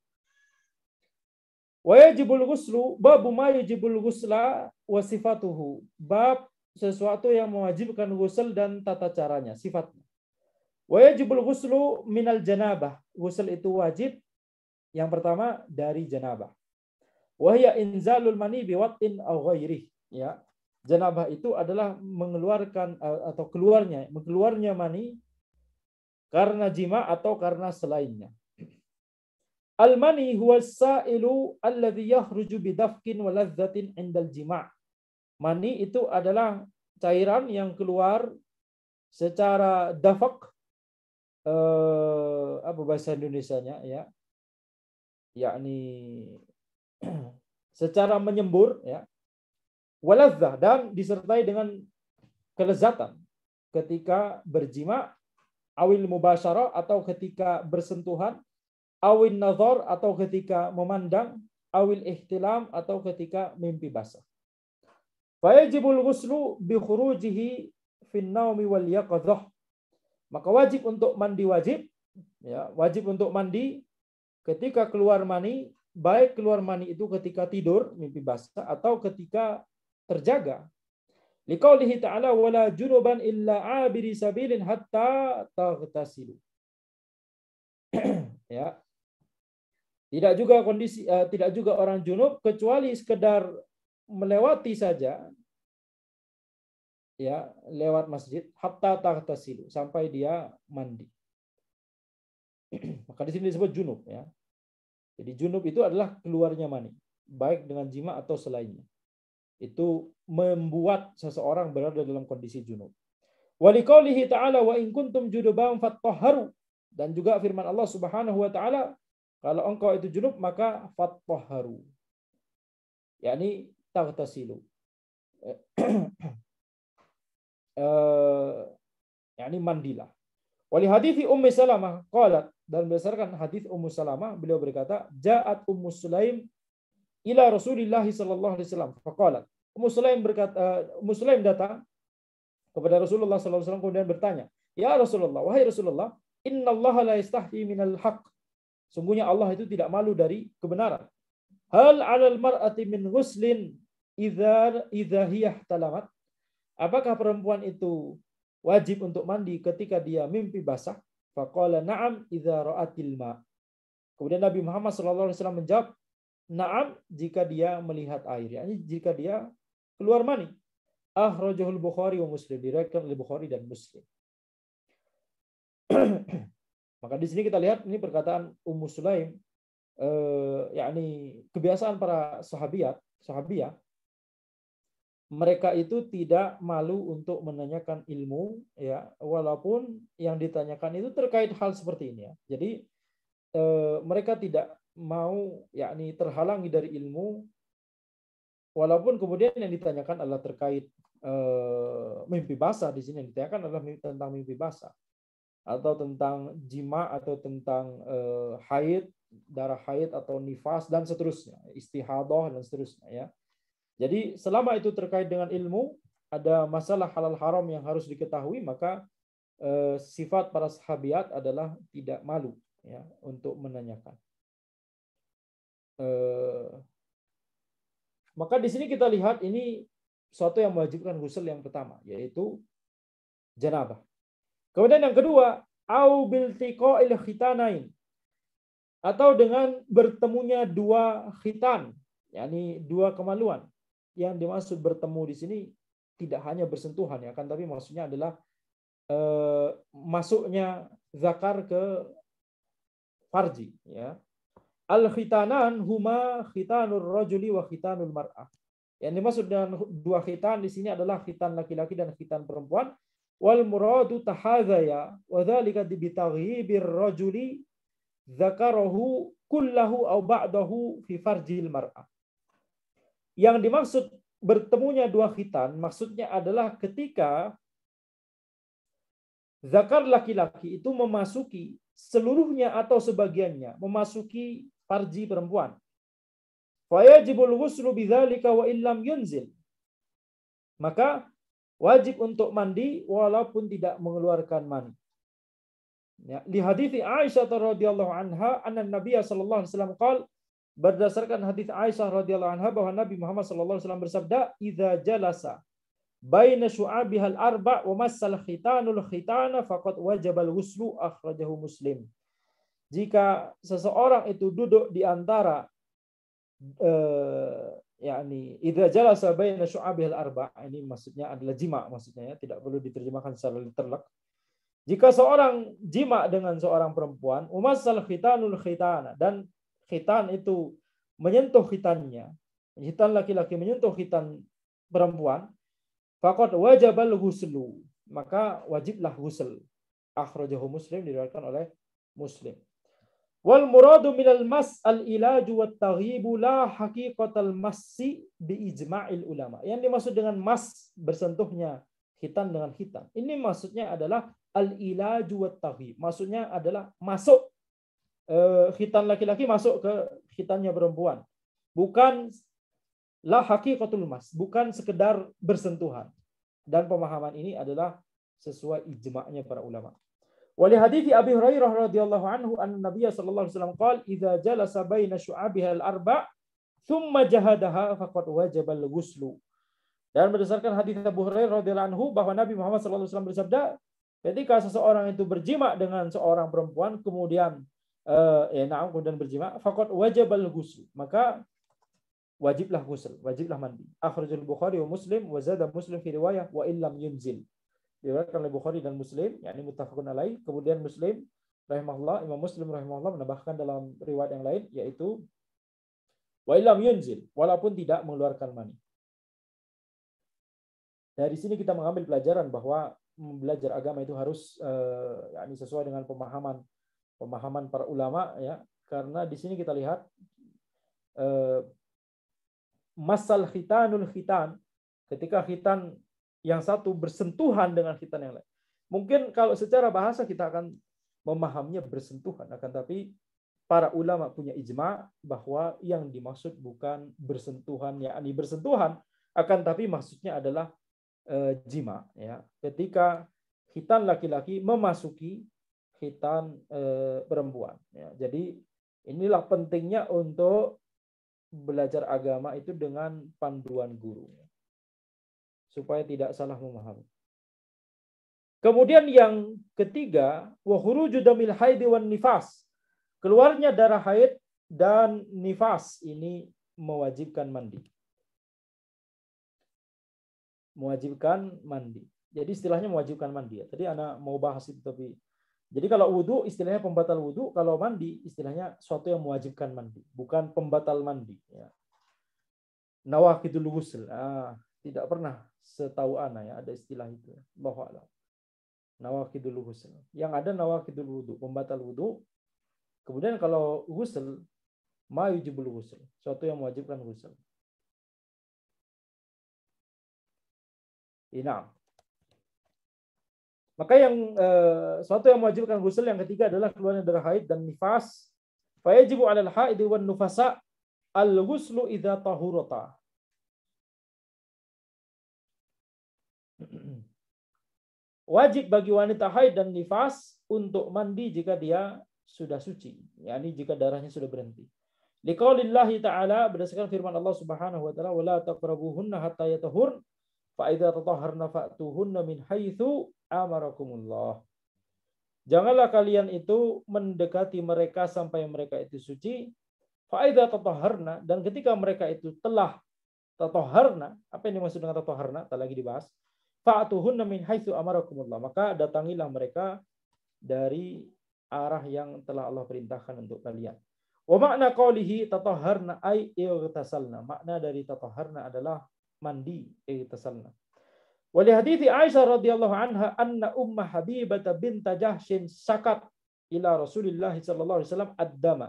Wa yajibul ghuslu babu ma yujibul ghusla wa sifatuhu. Bab sesuatu yang mewajibkan ghusl dan tata caranya, sifatnya. Wa yajibul ghuslu minal janabah. Ghusl itu wajib yang pertama dari janabah. Wa hiya inzalul mani biwat'in aw ghairih, ya. Janabah itu adalah mengeluarkan atau keluarnya mani karena jima atau karena selainnya. Al-mani huwa as-sa'ilu alladhi yakhruju bidafkin wa ladzatin 'indal jima'. Mani itu adalah cairan yang keluar secara dafak, apa bahasa Indonesianya, ya. Yakni secara menyembur, ya. Waladzah, dan disertai dengan kelezatan ketika berjima, awil mubasyarah atau ketika bersentuhan, awil nazar atau ketika memandang, awil ihtilam atau ketika mimpi basah. Fayajibul ghuslu bi khurujihi fin naumi wal yaqadhah. Maka wajib untuk mandi, ya, wajib untuk mandi ketika keluar mani, baik keluar mani itu ketika tidur, mimpi basah, atau ketika terjaga. Liqaulihi ta'ala wala junuban illa 'abiri sabilin hatta taghtasilu. Ya. Tidak juga orang junub kecuali sekedar melewati saja, ya, lewat masjid, hatta taghtasilu, sampai dia mandi. Maka di sini disebut junub ya. Jadi junub itu adalah keluarnya mani, baik dengan jima atau selainnya. Itu membuat seseorang berada dalam kondisi junub. Waliqaulihi ta'ala wa in kuntum junuban fattahharu. Dan juga firman Allah Subhanahu wa taala, kalau engkau itu junub maka fattahharu. Yakni taghtasilu. yakni mandilah. Wali hadithi Ummu Salamah qalat, dan berdasarkan hadis Ummu Salamah beliau berkata, ja'at Ummu Sulaim ila Rasulillah sallallahu alaihi wasallam faqalat. Ummu Sulaim datang kepada Rasulullah sallallahu alaihi wasallam kemudian bertanya, "Ya Rasulullah, wahai Rasulullah, innallaha la yastahyi minal haqq." Sungguhnya Allah itu tidak malu dari kebenaran. Hal 'alal mar'ati min ghuslin idza hiya ihtalamat? Apakah perempuan itu wajib untuk mandi ketika dia mimpi basah? Faqala na'am idza ra'atil ma. Kemudian Nabi Muhammad sallallahu alaihi wasallam menjawab, na'am jika dia melihat air, yakni jika dia keluar mani. Akhrajahul Bukhari wa Muslim, diriwayatkan oleh Bukhari dan Muslim. Maka di sini kita lihat ini perkataan Ummu Sulaim, yakni kebiasaan para sahabiyah, mereka itu tidak malu untuk menanyakan ilmu, ya, walaupun yang ditanyakan itu terkait hal seperti ini, ya. Jadi mereka tidak mau, yakni terhalangi dari ilmu, walaupun kemudian yang ditanyakan adalah terkait mimpi basah. Di sini yang ditanyakan adalah tentang mimpi basah, atau tentang jima, atau tentang haid, darah haid atau nifas dan seterusnya, istihadah dan seterusnya, ya. Jadi selama itu terkait dengan ilmu, ada masalah halal haram yang harus diketahui, maka sifat para sahabiat adalah tidak malu, ya, untuk menanyakan. Maka di sini kita lihat ini suatu yang mewajibkan ghusl yang pertama, yaitu janabah. Kemudian yang kedua, au bil tiqa'il khitanain, atau dengan bertemunya dua khitan, yakni dua kemaluan. Yang dimaksud bertemu di sini tidak hanya bersentuhan, ya kan, tapi maksudnya adalah masuknya zakar ke farji, ya. Al khitanan huma khitanur rajuli wa khitanul mar'ah. Yang dimaksud dengan dua khitan di sini adalah khitan laki-laki dan khitan perempuan. Wal muradu tahadzaya wa dzalika bi taghyibir rajuli dzakarahu kullahu aw ba'dahu fi farjil mar'ah. Yang dimaksud bertemunya dua khitan maksudnya adalah ketika zakar laki-laki itu memasuki seluruhnya atau sebagiannya, memasuki farji perempuan. Fayajibul ghuslu bidzalika wa illam yunzil. Maka wajib untuk mandi walaupun tidak mengeluarkan mani. Ya, li hadithi Aisyah radhiyallahu anha anna Nabi sallallahu alaihi wasallam qala, berdasarkan hadis Aisyah radhiyallahu anha bahwa Nabi Muhammad sallallahu alaihi wasallam bersabda, "Idza jalasa baina syu'abihal arba' wa massal khitanul khitana faqad wajabal ghuslu," akhrajahu Muslim. Jika seseorang itu duduk di antara yakni idza jalasa baina syu'abihal arba', ini maksudnya adalah jima, maksudnya, ya, tidak perlu diterjemahkan secara literal. Jika seorang jima dengan seorang perempuan, umassal khitanul khitana, dan khitan itu menyentuh khitannya, khitan laki-laki menyentuh khitan perempuan, faqad wajabal ghuslu, maka wajiblah ghusl. Akhrajahu Muslim, diriwayatkan oleh Muslim. Wal muradu minal mas al ilaju wat taghibu la haqiqatal massi bi ijma'il ulama. Yang dimaksud dengan mas, bersentuhnya khitan dengan khitan, ini maksudnya adalah al ilaju wat taghib, maksudnya adalah masuk khitan laki-laki masuk ke khitannya perempuan, bukan la haqiqatul mas, bukan sekedar bersentuhan. Dan pemahaman ini adalah sesuai ijma'nya para ulama. Wali hadithi Abi Hurairah radhiyallahu anhu anna Nabiy sallallahu alaihi wasallam qala, "Idza jalasa baina syu'abiha al-arba' thumma jahadaha faqad wajaba al-ghuslu." Dan berdasarkan hadis Abu Hurairah radhiyallahu anhu bahwa Nabi Muhammad sallallahu alaihi wasallam bersabda, ketika seseorang itu berjima dengan seorang perempuan kemudian kemudian berjima, faqad wajabal ghusl, maka wajiblah ghusl, wajiblah mandi. Akhrajul Bukhari wa Muslim wa zada Muslim fi riwayah wa illam yunzil. Diriwayatkan oleh Bukhari dan Muslim, yakni muttafaqun alaih. Kemudian Muslim rahimahullah, Imam Muslim rahimahullah menambahkan dalam riwayat yang lain, yaitu wa illam yunzil, walaupun tidak mengeluarkan mani. Dari sini kita mengambil pelajaran bahwa belajar agama itu harus sesuai dengan pemahaman para ulama, ya, karena di sini kita lihat masal khitanul khitan, ketika khitan yang satu bersentuhan dengan khitan yang lain. Mungkin kalau secara bahasa kita akan memahaminya bersentuhan, akan tapi para ulama punya ijma bahwa yang dimaksud bukan bersentuhan, yakni bersentuhan, akan tapi maksudnya adalah jima, ya, ketika khitan laki-laki memasuki khitan perempuan, ya. Jadi inilah pentingnya untuk belajar agama itu dengan panduan guru, supaya tidak salah memahami. Kemudian yang ketiga, wa khuruju damil haid wan nifas, keluarnya darah haid dan nifas ini mewajibkan mandi. Mewajibkan mandi. Jadi istilahnya mewajibkan mandi, ya. Tadi anak mau bahas itu, tapi jadi kalau wudu istilahnya pembatal wudu, kalau mandi istilahnya suatu yang mewajibkan mandi, bukan pembatal mandi, ya. Nawaqidul ghusl. Tidak pernah setahu ana, ya, ada istilah itu. Allahu a'lam. Nawaqidul ghusl. Yang ada nawaqidul wudu, pembatal wudu. Kemudian kalau ghusl, ma yujibul ghusl, suatu yang mewajibkan ghusl. Nah, maka yang suatu yang mewajibkan ghusl yang ketiga adalah keluarnya darah haid dan nifas. Fa yajibu 'alal haid wan nufasa al-ghuslu idza tahurata. Wajib bagi wanita haid dan nifas untuk mandi jika dia sudah suci, yakni jika darahnya sudah berhenti. Liqaulillahi ta'ala, berdasarkan firman Allah Subhanahu wa taala, wala taqrabuhunna hatta yatahur fa idza tatahharna fa'tuhunna min haitsu amarakumullah. Janganlah kalian itu mendekati mereka sampai mereka itu suci. Fa idza tatahharna, dan ketika mereka itu telah tatahharna, apa yang dimaksud dengan tatahharna? Tak lagi dibahas. Fa'tuhunna min haitsu amarakumullah, maka datangilah mereka dari arah yang telah Allah perintahkan untuk kalian. Wa makna qaulihi tatahharna ay ightasalna, makna dari tatahharna adalah mandi, ightasalna. Wa li hadithi Aisyah radhiyallahu anha anna umma Habibah bint Jahshin sakat ila Rasulillah sallallahu alaihi wasallam ad-dama.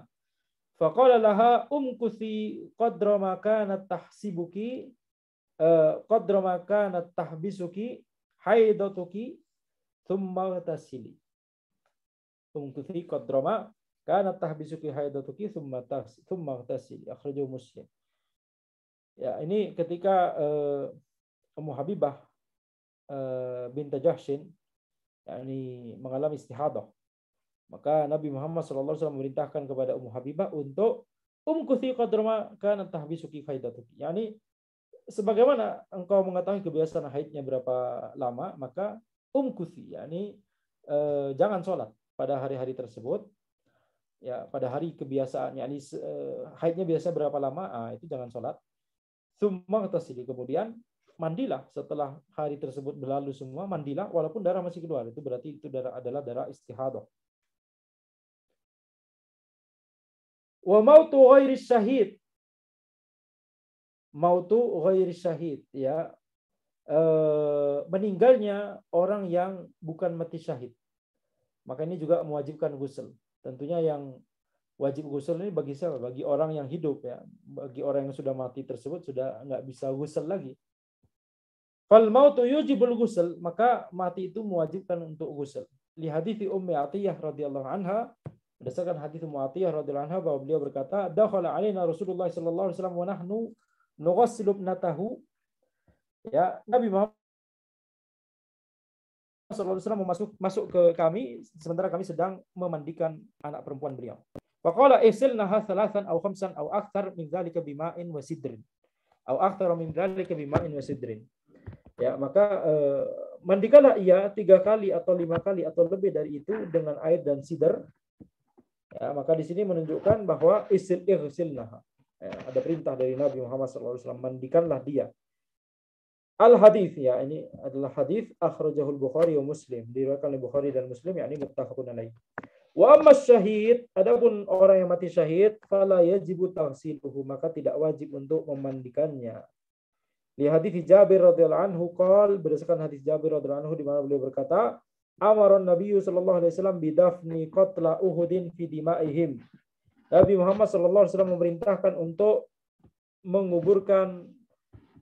Faqala laha umkuthi qadra ma kanat tahsibuki qadra ma kanat tahbisuki haidatuki thumma tasili. Umkuthi qadra ma kanat tahbisuki haidatuki thumma tasili. Akhrajahu Muslim. Ya, ini ketika Ummu Habibah bint Jahshin yakni mengalami istihadah, maka Nabi Muhammad SAW memerintahkan kepada Ummu Habibah untuk umkuthi qadra ma kanat tahbisuki haidatuki, yakni sebagaimana engkau mengetahui kebiasaan haidnya berapa lama, maka umkuthi, yakni jangan sholat pada hari-hari tersebut, ya, pada hari kebiasaan, yakni haidnya biasa berapa lama, itu jangan sholat. Tsumma tasili, kemudian mandilah setelah hari tersebut berlalu semua, mandilah walaupun darah masih keluar, itu berarti itu darah adalah darah istihadah. Wa mautu ghairi syahid, mautu ghairi syahid, ya, meninggalnya orang yang bukan mati syahid, maka ini juga mewajibkan ghusl. Tentunya yang wajib ghusl ini bagi siapa? Bagi orang yang hidup, ya. Bagi orang yang sudah mati tersebut sudah nggak bisa ghusl lagi. Fal mautu yujibul ghusl, maka mati itu mewajibkan untuk ghusl. Li hadithi Ummi Atiyah radhiyallahu anha, berdasarkan hadits Ummu Atiyah radhiyallahu anha bahwa beliau berkata, dakhala alaina Rasulullah sallallahu alaihi wasallam wa nahnu nughassilu ibnatahu. Ya, Nabi Muhammad sallallahu alaihi wasallam masuk ke kami sementara kami sedang memandikan anak perempuan beliau. Faqala isilnaha thalathan aw khamsan aw akthar min dzalika bima'in wa sidrin. Aw akthar min dzalika bima'in wa sidrin. Ya, maka mandikanlah ia 3 kali atau 5 kali atau lebih dari itu dengan air dan sidr. Ya, maka di sini menunjukkan bahwa isilnaha. Ya, ada perintah dari Nabi Muhammad sallallahu alaihi wasallam, mandikanlah dia. Al hadis, ya, ini adalah hadis akhrajahul Bukhari wa Muslim, diriwayatkan oleh Bukhari dan Muslim, yakni muttafaqun alaih. Wa amma syahid, adapun orang yang mati syahid, fala yajibu taghsiluhu, maka tidak wajib untuk memandikannya. Di hadis Jabir radhiyallahu anhu qol, berdasarkan hadis Jabir radhiyallahu anhu di mana beliau berkata, amaran Nabi sallallahu alaihi wasallam bidafni qatla Uhudin fi dimaihim. Nabi Muhammad sallallahu alaihi wasallam memerintahkan untuk menguburkan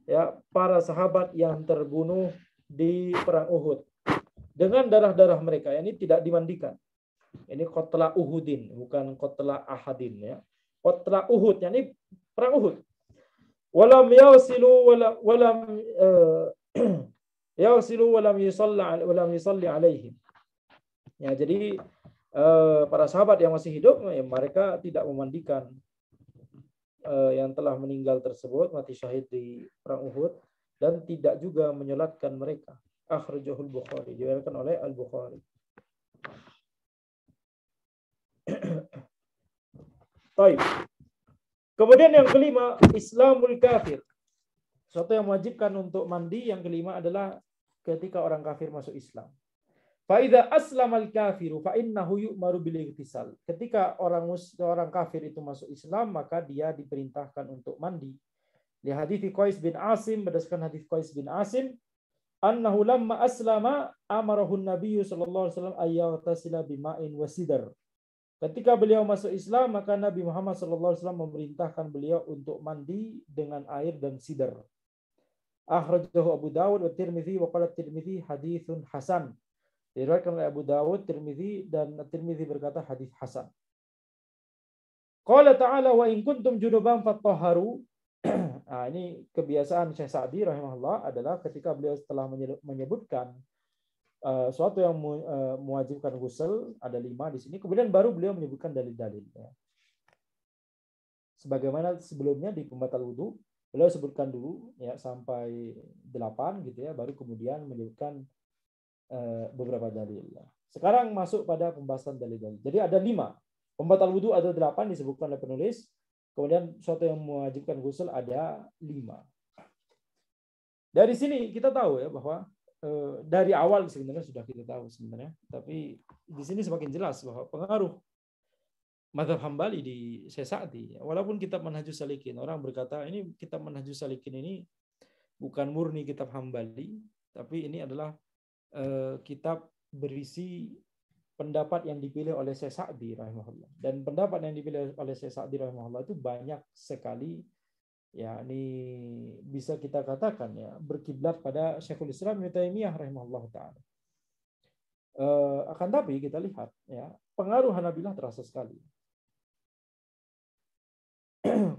ya para sahabat yang terbunuh di perang Uhud dengan darah-darah mereka. Ini tidak dimandikan. Ini qatla Uhudin, bukan qatla Ahadin ya. Qatla Uhud, yakni perang Uhud. Walam yasilu walam yasilu walam yusalli alaihim. Ya, jadi para sahabat yang masih hidup ya, mereka tidak memandikan yang telah meninggal tersebut, mati syahid di perang Uhud, dan tidak juga menyolatkan mereka. Akhrajahul Bukhari, diriwayatkan oleh Al-Bukhari. Baik. Kemudian yang kelima, Islamul kafir. Suatu yang mewajibkan untuk mandi yang kelima adalah ketika orang kafir masuk Islam. Fa idza aslamal kafiru fa innahu yu'maru bil ightisal. Ketika orang kafir itu masuk Islam, maka dia diperintahkan untuk mandi. Di hadis Qais bin Asim, berdasarkan hadis Qais bin Asim, annahu lamma aslama amarahu an-nabiy sallallahu alaihi wasallam ayyaghtasila bima'in wa sidr. Ketika beliau masuk Islam, maka Nabi Muhammad sallallahu alaihi wasallam memerintahkan beliau untuk mandi dengan air dan sidr. Akhrajahu Abu Dawud wa Tirmidzi wa qala Tirmidzi haditsun hasan. Diriwayatkan oleh Abu Dawud, Tirmidzi, dan Tirmidzi berkata hadis hasan. Qala ta'ala wa in kuntum junuban fatahharu. Nah, ini kebiasaan Syekh Sa'di rahimahullah adalah ketika beliau setelah menyebutkan suatu yang mewajibkan ghusl, ada 5 di sini, kemudian baru beliau menyebutkan dalil-dalil. Ya. Sebagaimana sebelumnya di pembatal wudu, beliau sebutkan dulu ya sampai 8 gitu ya, baru kemudian menyebutkan beberapa dalil. Sekarang masuk pada pembahasan dalil-dalil. Jadi ada 5. Pembatal wudu ada 8 disebutkan oleh penulis. Kemudian suatu yang mewajibkan ghusl ada 5. Dari sini kita tahu ya bahwa dari awal sebenarnya sudah kita tahu sebenarnya, tapi di sini semakin jelas bahwa pengaruh mazhab Hambali di Syekh Sa'di. Walaupun kitab Manhajus Salikin, orang berkata ini kitab Manhajus Salikin ini bukan murni kitab Hambali, tapi ini adalah kitab berisi pendapat yang dipilih oleh Syekh Sa'di rahimahullah. Dan pendapat yang dipilih oleh Syekh Sa'di rahimahullah itu banyak sekali, ya ini bisa kita katakan ya berkiblat pada Syekhul Islam Ibnu Taimiyah rahimahullah taala. Akan tapi kita lihat ya pengaruh Hanabilah terasa sekali.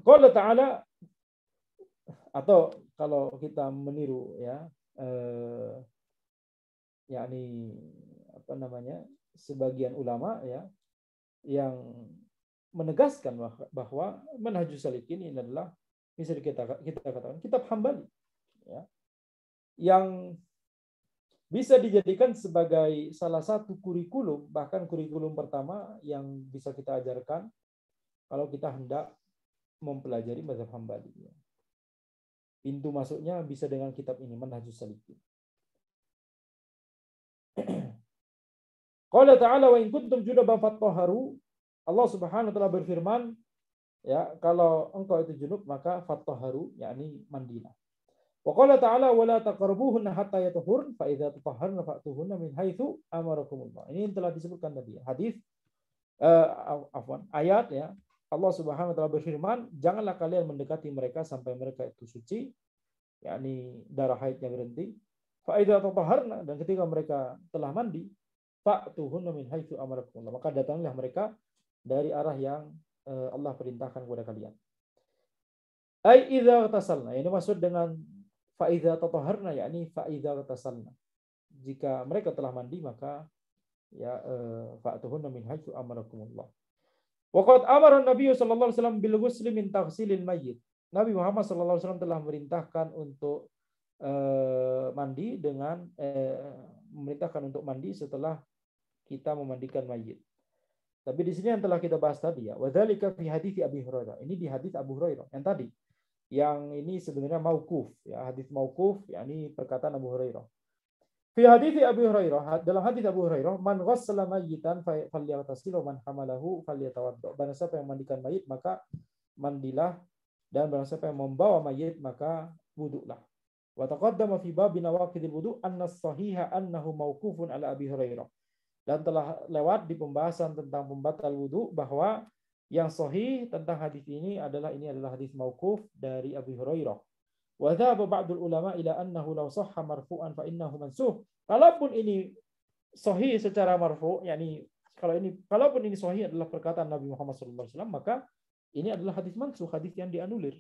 Qala ta'ala, atau kalau kita meniru ya yakni apa namanya sebagian ulama ya yang menegaskan bahwa Manhajus Salikin ini adalah bisa kita katakan kitab Hambali ya, yang bisa dijadikan sebagai salah satu kurikulum, bahkan kurikulum pertama yang bisa kita ajarkan kalau kita hendak mempelajari mazhab Hambali. Pintu masuknya bisa dengan kitab ini, Manhajus Salikin. Qala ta'ala wa in kuntum junuban fatahharu. Allah Subhanahu wa taala berfirman, ya, kalau engkau itu junub maka fatahharu, yakni mandilah. Wa qala ta'ala wa la taqrabuhunna hatta yatahhurna fa idza tatahharna fa'tuhunna min haitsu amarakumullah. Ini telah disebutkan tadi hadis ayat ya. Allah Subhanahu wa taala berfirman, janganlah kalian mendekati mereka sampai mereka itu suci, yakni darah haidnya berhenti. Fa idza tatahharna, dan ketika mereka telah mandi, fa'tuhunna min haitsu amarakumullah, maka datanglah mereka dari arah yang Allah perintahkan kepada kalian. Ai idza tasalna, ini maksud dengan fa idza tatahharna, yakni fa idza tasalna. Jika mereka telah mandi maka ya fa'tuhunna min haitsu amarakumullah. Wa qad amara Nabi sallallahu alaihi wasallam bil ghusli min taghsilil mayyit. Nabi Muhammad sallallahu alaihi wasallam telah memerintahkan untuk mandi dengan memerintahkan untuk mandi setelah kita memandikan mayit. Tapi di sini yang telah kita bahas tadi ya, wadzalika fi hadits Abi Hurairah. Ini di hadis Abu Hurairah yang tadi. Yang ini sebenarnya mauquf ya, hadis mauquf yakni perkataan Abu Hurairah. Fi hadits Abu Hurairah, dalam hadis Abu Hurairah, man ghassala mayyitan falyaghtasil wa man hamalahu falyatawadda. Barang siapa yang mandikan mayit maka mandilah, dan barang siapa yang membawa mayit maka wuduklah. Wa taqaddama fi bab nawaqidil wudu anna as-sahiha annahu mauqufun ala Abi Hurairah. Dan telah lewat di pembahasan tentang pembatal wudu bahwa yang sahih tentang hadis ini adalah hadis mauquf dari Abi Hurairah. Wa dhahaba ba'dul ulama ila annahu law sahha marfu'an fa innahu mansuh. Kalaupun ini sahih secara marfu', yakni kalaupun ini sahih adalah perkataan Nabi Muhammad SAW, maka ini adalah hadis mansuh, hadis yang dianulir.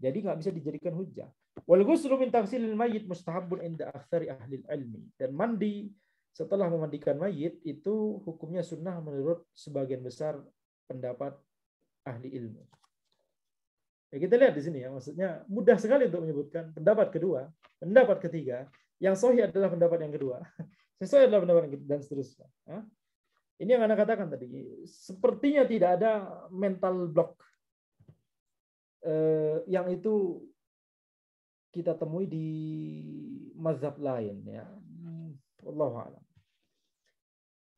Jadi nggak bisa dijadikan hujjah. Wal ghuslu min taghsilil mayyit mustahabbun inda aktsari ahli ilmi. Dan mandi setelah memandikan mayit itu hukumnya sunnah menurut sebagian besar pendapat ahli ilmu. Ya, kita lihat di sini ya, maksudnya mudah sekali untuk menyebutkan pendapat kedua, pendapat ketiga, yang sahih adalah pendapat yang kedua, sesuai adalah pendapat yang kedua, dan seterusnya. Ini yang Anda katakan tadi, sepertinya tidak ada mental block yang itu kita temui di mazhab lain ya. Wallahu a'lam.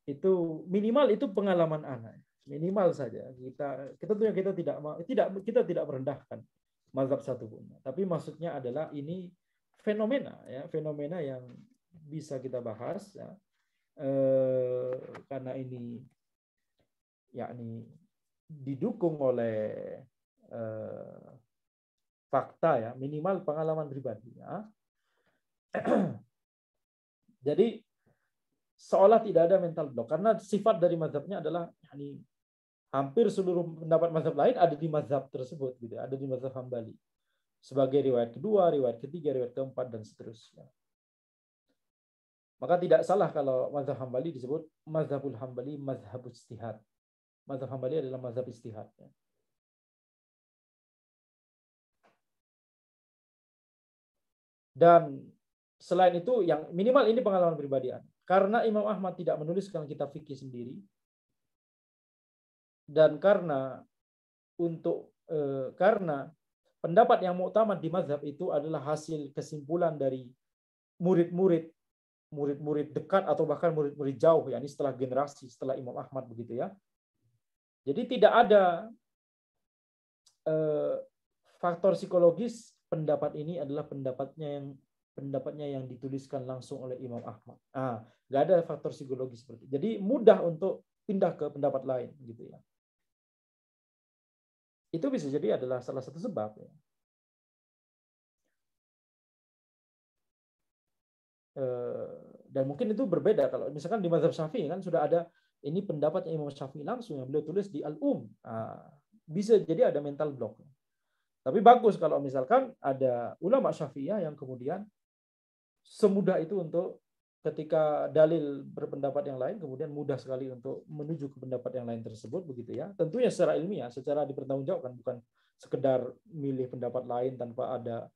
Itu minimal itu pengalaman Anda. Minimal saja kita tidak merendahkan mazhab satu pun, tapi maksudnya adalah ini fenomena yang bisa kita bahas ya, karena ini yakni didukung oleh fakta ya, minimal pengalaman pribadi ya. Jadi seolah tidak ada mental block karena sifat dari mazhabnya adalah yakni hampir seluruh pendapat mazhab lain ada di mazhab tersebut gitu, ada di mazhab Hambali. Sebagai riwayat kedua, riwayat ketiga, riwayat keempat dan seterusnya. Maka tidak salah kalau mazhab Hambali disebut mazhabul Hambali, mazhabul ijtihad. Mazhab Hambali adalah mazhab ijtihad. Dan selain itu yang minimal ini pengalaman pribadi Anda. Karena Imam Ahmad tidak menuliskan kitab fikih sendiri, dan karena pendapat yang muktamad di mazhab itu adalah hasil kesimpulan dari murid-murid dekat atau bahkan murid-murid jauh, yakni setelah generasi setelah Imam Ahmad begitu ya. Jadi tidak ada faktor psikologis. Pendapat ini adalah pendapatnya yang dituliskan langsung oleh Imam Ahmad. Nggak ada faktor psikologis seperti itu. Jadi mudah untuk pindah ke pendapat lain gitu ya. Itu bisa jadi adalah salah satu sebab ya. Dan mungkin itu berbeda kalau misalkan di mazhab Syafi'i kan sudah ada ini pendapatnya Imam Syafi'i langsung yang beliau tulis di Al-Um. Bisa jadi ada mental block. Tapi bagus kalau misalkan ada ulama Syafi'iyah yang kemudian semudah itu untuk ketika dalil berpendapat yang lain kemudian mudah sekali untuk menuju ke pendapat yang lain tersebut begitu ya. Tentunya secara ilmiah, secara dipertanggungjawabkan, bukan sekedar milih pendapat lain tanpa ada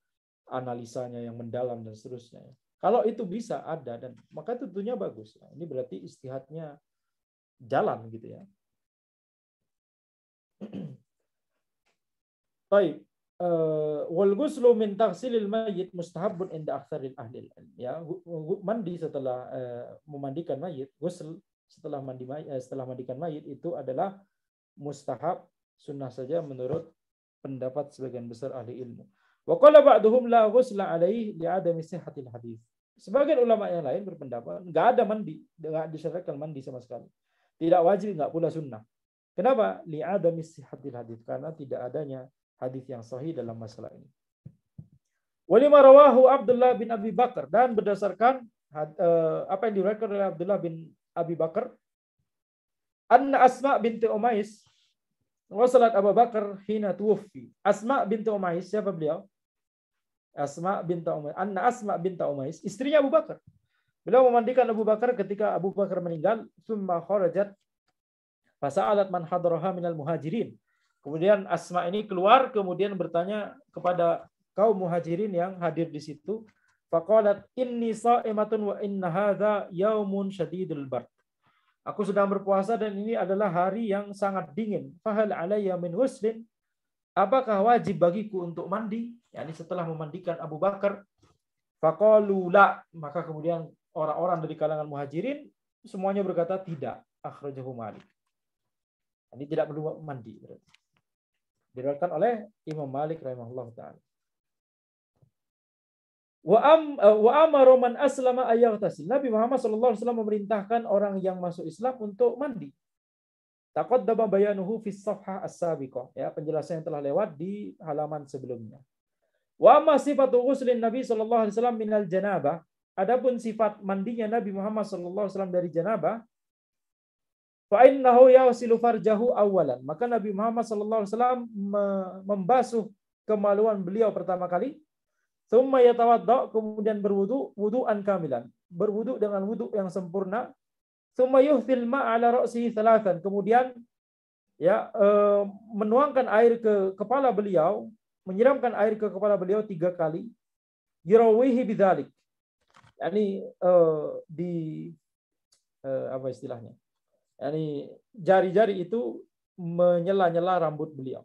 analisanya yang mendalam dan seterusnya. Kalau itu bisa ada dan maka tentunya bagus. Ini berarti ijtihadnya jalan gitu ya. Baik. Wal ghuslu min taghsilil mayyit mustahabbun inda aktsaril ahli ilm. Ya, mandi setelah memandikan mayit, ghusl setelah mandikan mayit itu adalah mustahab, sunnah saja menurut pendapat sebagian besar ahli ilmu. Wa qala ba'duhum la ghusla alaihi li'adami sihhatil hadis. Sebagian ulama yang lain berpendapat enggak ada mandi, enggak disyaratkan mandi sama sekali. Tidak wajib, enggak pula sunnah. Kenapa? Li'adami sihhatil hadis, karena tidak adanya hadis yang sahih dalam masalah ini. Walima rawahu Abdullah bin Abi Bakar, dan berdasarkan apa yang diriwayatkan oleh Abdullah bin Abi Bakar, anna Asma binti Umais wasalat Abu Bakar hina tuwfi. Asma binti Umais, siapa beliau? Asma binti Umais. Anna Asma binti Umais, istrinya Abu Bakar. Beliau memandikan Abu Bakar ketika Abu Bakar meninggal. Tsumma kharajat fasa'alat man hadaraha minal muhajirin. Kemudian Asma ini keluar, kemudian bertanya kepada kaum muhajirin yang hadir di situ. Faqalat inni sha'imatun wa inna hadza yaumun syadidul bard. Aku sedang berpuasa dan ini adalah hari yang sangat dingin. Fahal alayya min ghuslin? Apakah wajib bagiku untuk mandi? Yani setelah memandikan Abu Bakar. Faqalu la, maka kemudian orang-orang dari kalangan muhajirin semuanya berkata tidak. Akhrajahu Malik. Ini tidak perlu mandi. Diriwayatkan oleh Imam Malik rahimahullah taala. Wa amara man aslama ayaghtasil. Nabi Muhammad sallallahu alaihi wasallam memerintahkan orang yang masuk Islam untuk mandi. Taqaddama bayanuhu fi safhah as-sabiqah. Ya, penjelasan yang telah lewat di halaman sebelumnya. Wa amma sifatu ghuslin Nabi sallallahu alaihi wasallam minal janabah. Adapun sifat mandinya Nabi Muhammad sallallahu alaihi wasallam dari janabah, fa innahu yasilu farjahu awalan. Maka Nabi Muhammad sallallahu alaihi wasallam membasuh kemaluan beliau pertama kali. Tsumma yatawadda, kemudian berwudu wudu'an kamilan. Berwudu dengan wudu yang sempurna. Tsumma yuhfil ma'a ala ra'sihi thalathan. Kemudian ya menuangkan air ke kepala beliau, menyiramkan air ke kepala beliau 3 kali. Yurawihi bidzalik. Yani apa istilahnya? Yani jari-jari itu menyela-nyela rambut beliau.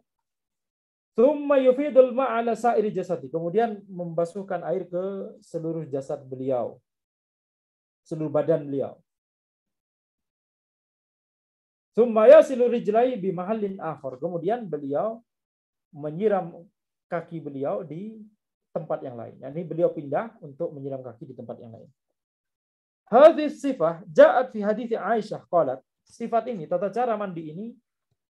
Tsumma yufidul ma'ala sa'iri jasadi. Kemudian membasuhkan air ke seluruh jasad beliau. Seluruh badan beliau. Tsumma yasilu rijlai bi mahallin akhar. Kemudian beliau menyiram kaki beliau di tempat yang lain. Yani beliau pindah untuk menyiram kaki di tempat yang lain. Hadis sifah ja'at fi hadits Aisyah qalat. Sifat ini, tata cara mandi ini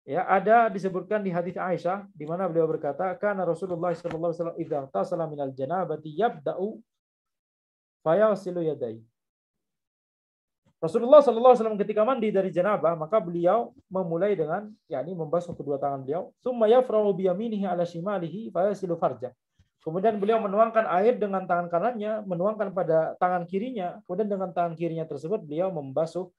ya ada disebutkan di hadis Aisyah di mana beliau berkata, kana Rasulullah sallallahu alaihi wasallam idza tasala minal janabati yabda'u fayasilu yadayhi. Rasulullah sallallahu alaihi wasallam ketika mandi dari janabah, maka beliau memulai dengan yakni membasuh kedua tangan beliau, tsumma yafrahu bi yaminihi ala shimalihi fayasilu farjah. Kemudian beliau menuangkan air dengan tangan kanannya, menuangkan pada tangan kirinya, kemudian dengan tangan kirinya tersebut beliau membasuh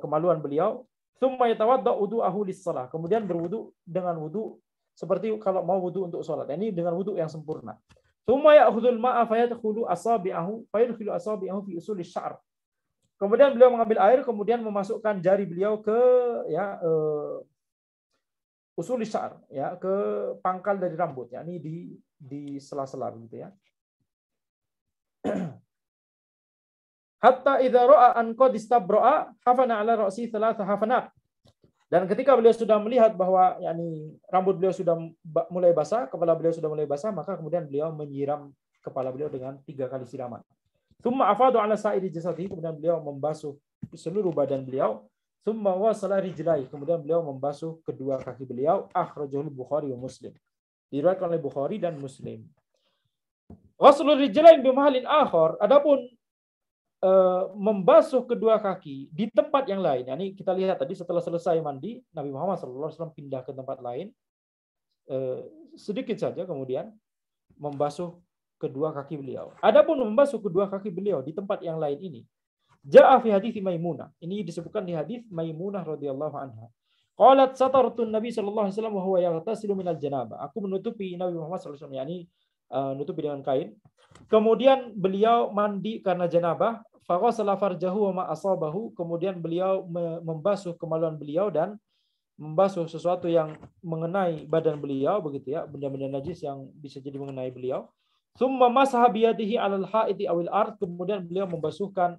kemaluan beliau. Tsumma yatawadda wudu'ahu lis-shalah. Kemudian berwudu dengan wudu seperti kalau mau wudu untuk salat. Ini dengan wudu yang sempurna. Tsumma ya'khudhul ma'a fayadkhulu asabi'ahu fi usulis sya'r. Kemudian beliau mengambil air, kemudian memasukkan jari beliau ke ya usulis sya'r, ya ke pangkal dari rambut, yakni di sela-sela begitu ya. Hatta idza ra'a an qad istabra'a hafana 'ala ra'si thalatha hafanat. Dan ketika beliau sudah melihat bahwa yakni rambut beliau sudah mulai basah, kepala beliau sudah mulai basah, maka kemudian beliau menyiram kepala beliau dengan 3 kali siraman. Tsumma afadu 'ala sa'iri jasadihi, kemudian beliau membasuh seluruh badan beliau. Tsumma wasala rijlai, kemudian beliau membasuh kedua kaki beliau. Akhrajahul Bukhari wa Muslim. Diriwayatkan oleh Bukhari dan Muslim. Ghuslul rijlain bi mahallin akhar, adapun membasuh kedua kaki di tempat yang lain. Yani kita lihat tadi setelah selesai mandi, Nabi Muhammad SAW pindah ke tempat lain. Sedikit saja kemudian membasuh kedua kaki beliau. Adapun membasuh kedua kaki beliau di tempat yang lain ini, ja'a fi hadits Maimunah. Ini disebutkan di hadis Maimunah radhiyallahu anha. Qalat satartun Nabi sallallahu alaihi wasallam wa huwa yaghtasilu minal janabah. Aku menutupi Nabi Muhammad sallallahu alaihi wasallam, yakni menutupi dengan kain. Kemudian beliau mandi karena janabah, fa ghasala farjahu wa ma asabahu. Kemudian beliau membasuh kemaluan beliau dan membasuh sesuatu yang mengenai badan beliau begitu ya, benda-benda najis yang bisa jadi mengenai beliau. Tsumma masaha biyadihi 'alal ha'iti awil ard. Kemudian beliau membasuhkan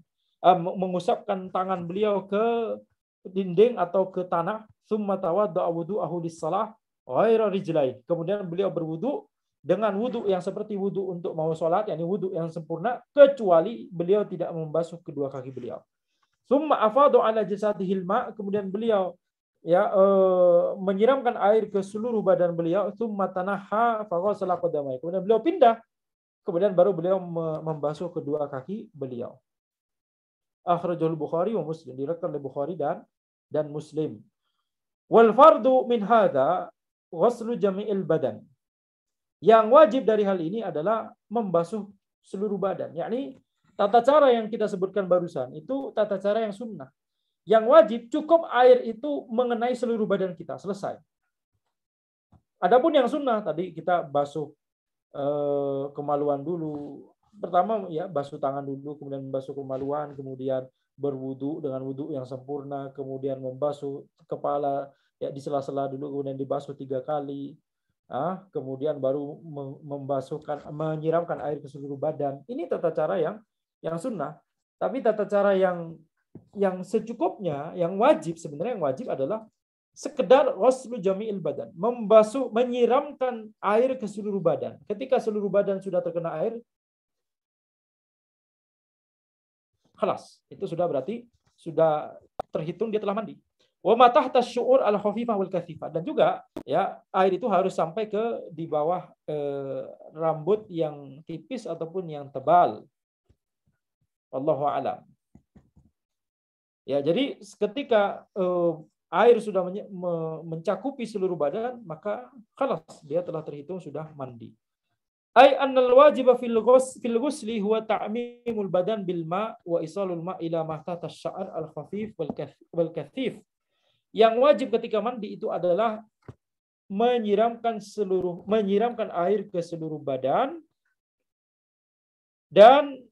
mengusapkan tangan beliau ke dinding atau ke tanah. Tsumma tawadda'a wudu'ahu lis-shalah ghaira rijlai. Kemudian beliau berwudu dengan wudu yang seperti wudu untuk mau sholat, yakni wudu yang sempurna, kecuali beliau tidak membasuh kedua kaki beliau. Tsumma afadu 'ala jasadihil ma'. Kemudian beliau ya menyiramkan air ke seluruh badan beliau. Tsumma tanaha fa ghasala qadamai. Kemudian beliau pindah, kemudian baru beliau membasuh kedua kaki beliau. Akhrajul Bukhari wa Muslim. Diriwayatkan oleh Bukhari dan Muslim. Wal fardu min hadza ghuslu jami'il badan. Yang wajib dari hal ini adalah membasuh seluruh badan. Yakni tata cara yang kita sebutkan barusan itu tata cara yang sunnah. Yang wajib cukup air itu mengenai seluruh badan kita, selesai. Adapun yang sunnah tadi kita basuh kemaluan dulu. Pertama ya basuh tangan dulu, kemudian membasuh kemaluan, kemudian berwudu dengan wudu yang sempurna, kemudian membasuh kepala ya di sela-sela dulu, kemudian dibasuh 3 kali. kemudian baru menyiramkan air ke seluruh badan. Ini tata cara yang sunnah. Tapi tata cara yang secukupnya, yang wajib, sebenarnya yang wajib adalah sekedar ghuslu jami'il badan, menyiramkan air ke seluruh badan. Ketika seluruh badan sudah terkena air, khalas, itu sudah berarti sudah terhitung dia telah mandi. Wa ma tahta syu'ur al-khafifah wal kathifah, dan juga ya air itu harus sampai ke di bawah rambut yang tipis ataupun yang tebal. Wallahu a'lam. Ya, jadi ketika air sudah mencakupi seluruh badan, maka khalas, dia telah terhitung sudah mandi. Ai annal wajiba fil ghusli huwa ta'mimul badan bil ma' wa isalul ma' ila ma tahta asy-sya'r al-khafif wal kathif. Yang wajib ketika mandi itu adalah menyiramkan air ke seluruh badan dan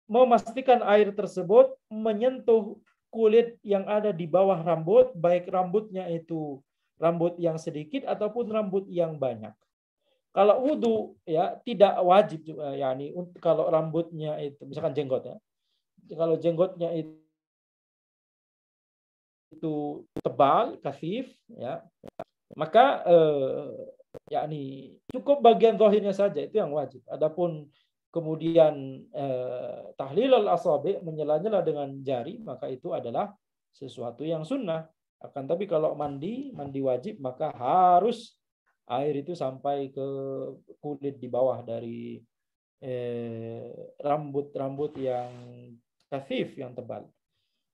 memastikan air tersebut menyentuh kulit yang ada di bawah rambut, baik rambutnya itu rambut yang sedikit ataupun rambut yang banyak. Kalau wudu ya tidak wajib, yakni kalau rambutnya itu misalkan jenggot ya. Kalau jenggotnya itu tebal, kasif ya, maka yakni cukup bagian zahirnya saja itu yang wajib. Adapun kemudian tahlilul asabi, menyela-nyela dengan jari, maka itu adalah sesuatu yang sunnah. Akan tapi kalau mandi wajib, maka harus air itu sampai ke kulit di bawah dari rambut-rambut yang khafif, yang tebal.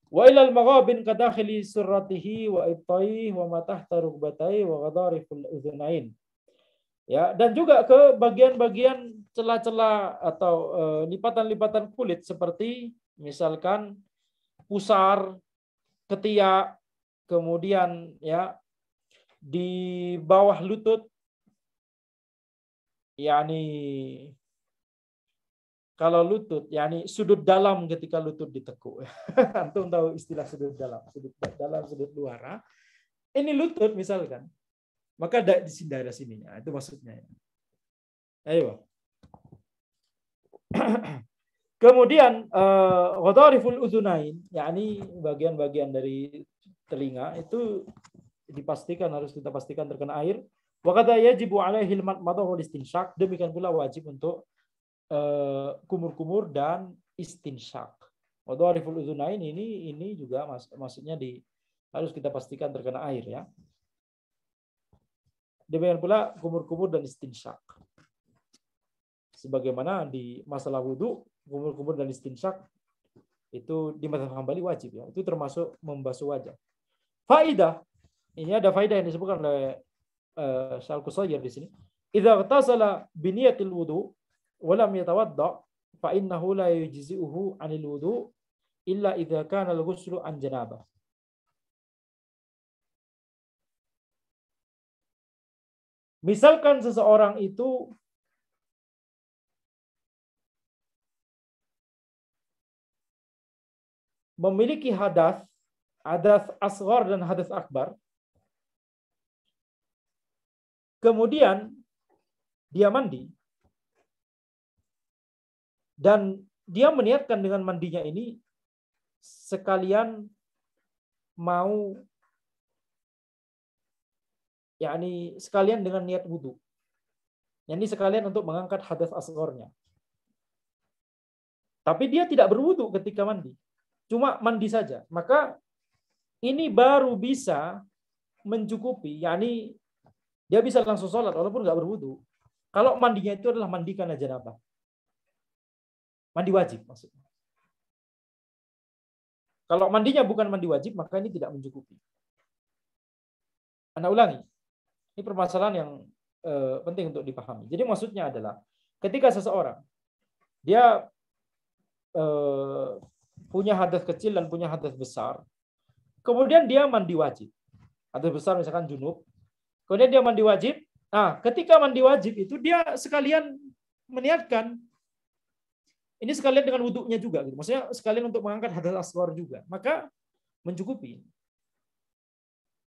Wa ilal maghabin kadakhili surratihi wa ibtaihi wa ma tahta rukbatayhi wa ghadhariful udhunain. Ya, dan juga ke bagian-bagian celah-celah atau lipatan-lipatan kulit seperti misalkan pusar, ketiak, kemudian ya di bawah lutut, yakni kalau lutut, yakni sudut dalam ketika lutut ditekuk. Antum tahu istilah sudut dalam, sudut luar. Ini lutut misalkan, maka di daerah sininya, itu maksudnya. Ayo. Kemudian ghadhariful udhunain, yakni bagian-bagian dari telinga itu harus kita pastikan terkena air. Wa qad yajibu alaihi al-madmadah wal istinsyak, demikian pula wajib untuk kumur-kumur dan istinsyak. Ghadhariful udhunain ini juga maksudnya harus kita pastikan terkena air ya. Demikian pula kumur-kumur dan istinsyak. Sebagaimana di masalah wudu, kumur-kumur dan istinsyak itu di mazhab Hambali wajib ya. Itu termasuk membasuh wajah. Faidah. Ini ada faidah yang disebutkan oleh Syekh Al-Qusayyir di sini. Idza ightasala bi niyatil wudu wa lam yatawadda fa innahu la yujzi'uhu 'anil wudu illa idza kana al-ghuslu an janabah. Misalkan seseorang itu memiliki hadas asghar dan hadas akbar, kemudian dia mandi dan dia meniatkan dengan mandinya ini sekalian mau, yakni sekalian dengan niat wudu. Ini sekalian untuk mengangkat hadas asgharnya. Tapi dia tidak berwudu ketika mandi. Cuma mandi saja. Maka ini baru bisa mencukupi, yakni dia bisa langsung sholat walaupun nggak berwudu. Kalau mandinya itu adalah mandi karena janabah. Mandi wajib maksudnya. Kalau mandinya bukan mandi wajib, maka ini tidak mencukupi. Anda ulangi. Ini permasalahan yang penting untuk dipahami. Jadi maksudnya adalah ketika seseorang dia punya hadas kecil dan punya hadas besar, kemudian dia mandi wajib. Hadas besar misalkan junub, kemudian dia mandi wajib. Nah, ketika mandi wajib itu dia sekalian meniatkan ini sekalian dengan wudhunya juga, gitu. Maksudnya sekalian untuk mengangkat hadas asghar juga, maka mencukupi.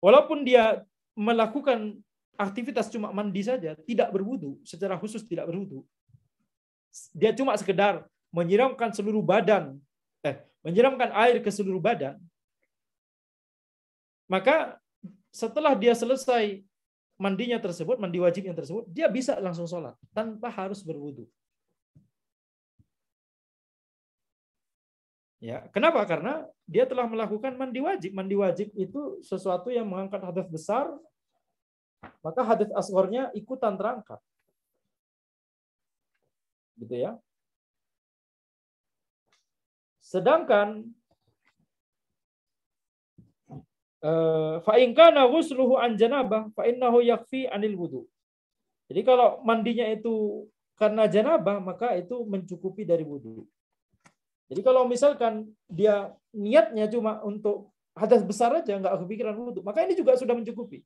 Walaupun dia melakukan aktivitas cuma mandi saja, tidak berwudu, secara khusus tidak berwudu. Dia cuma sekedar menyiramkan seluruh badan, menyiramkan air ke seluruh badan. Maka setelah dia selesai mandinya tersebut, mandi wajibnya tersebut, dia bisa langsung sholat tanpa harus berwudu. Ya, kenapa? Karena dia telah melakukan mandi wajib. Mandi wajib itu sesuatu yang mengangkat hadas besar, maka hadas asgharnya ikutan terangkat. Gitu ya. Sedangkan fa in kana ghusluhu an janabah fa innahu yakfi anil wudu. Jadi kalau mandinya itu karena janabah, maka itu mencukupi dari wudu. Jadi kalau misalkan dia niatnya cuma untuk hadas besar aja, nggak kepikiran wudu, maka ini juga sudah mencukupi.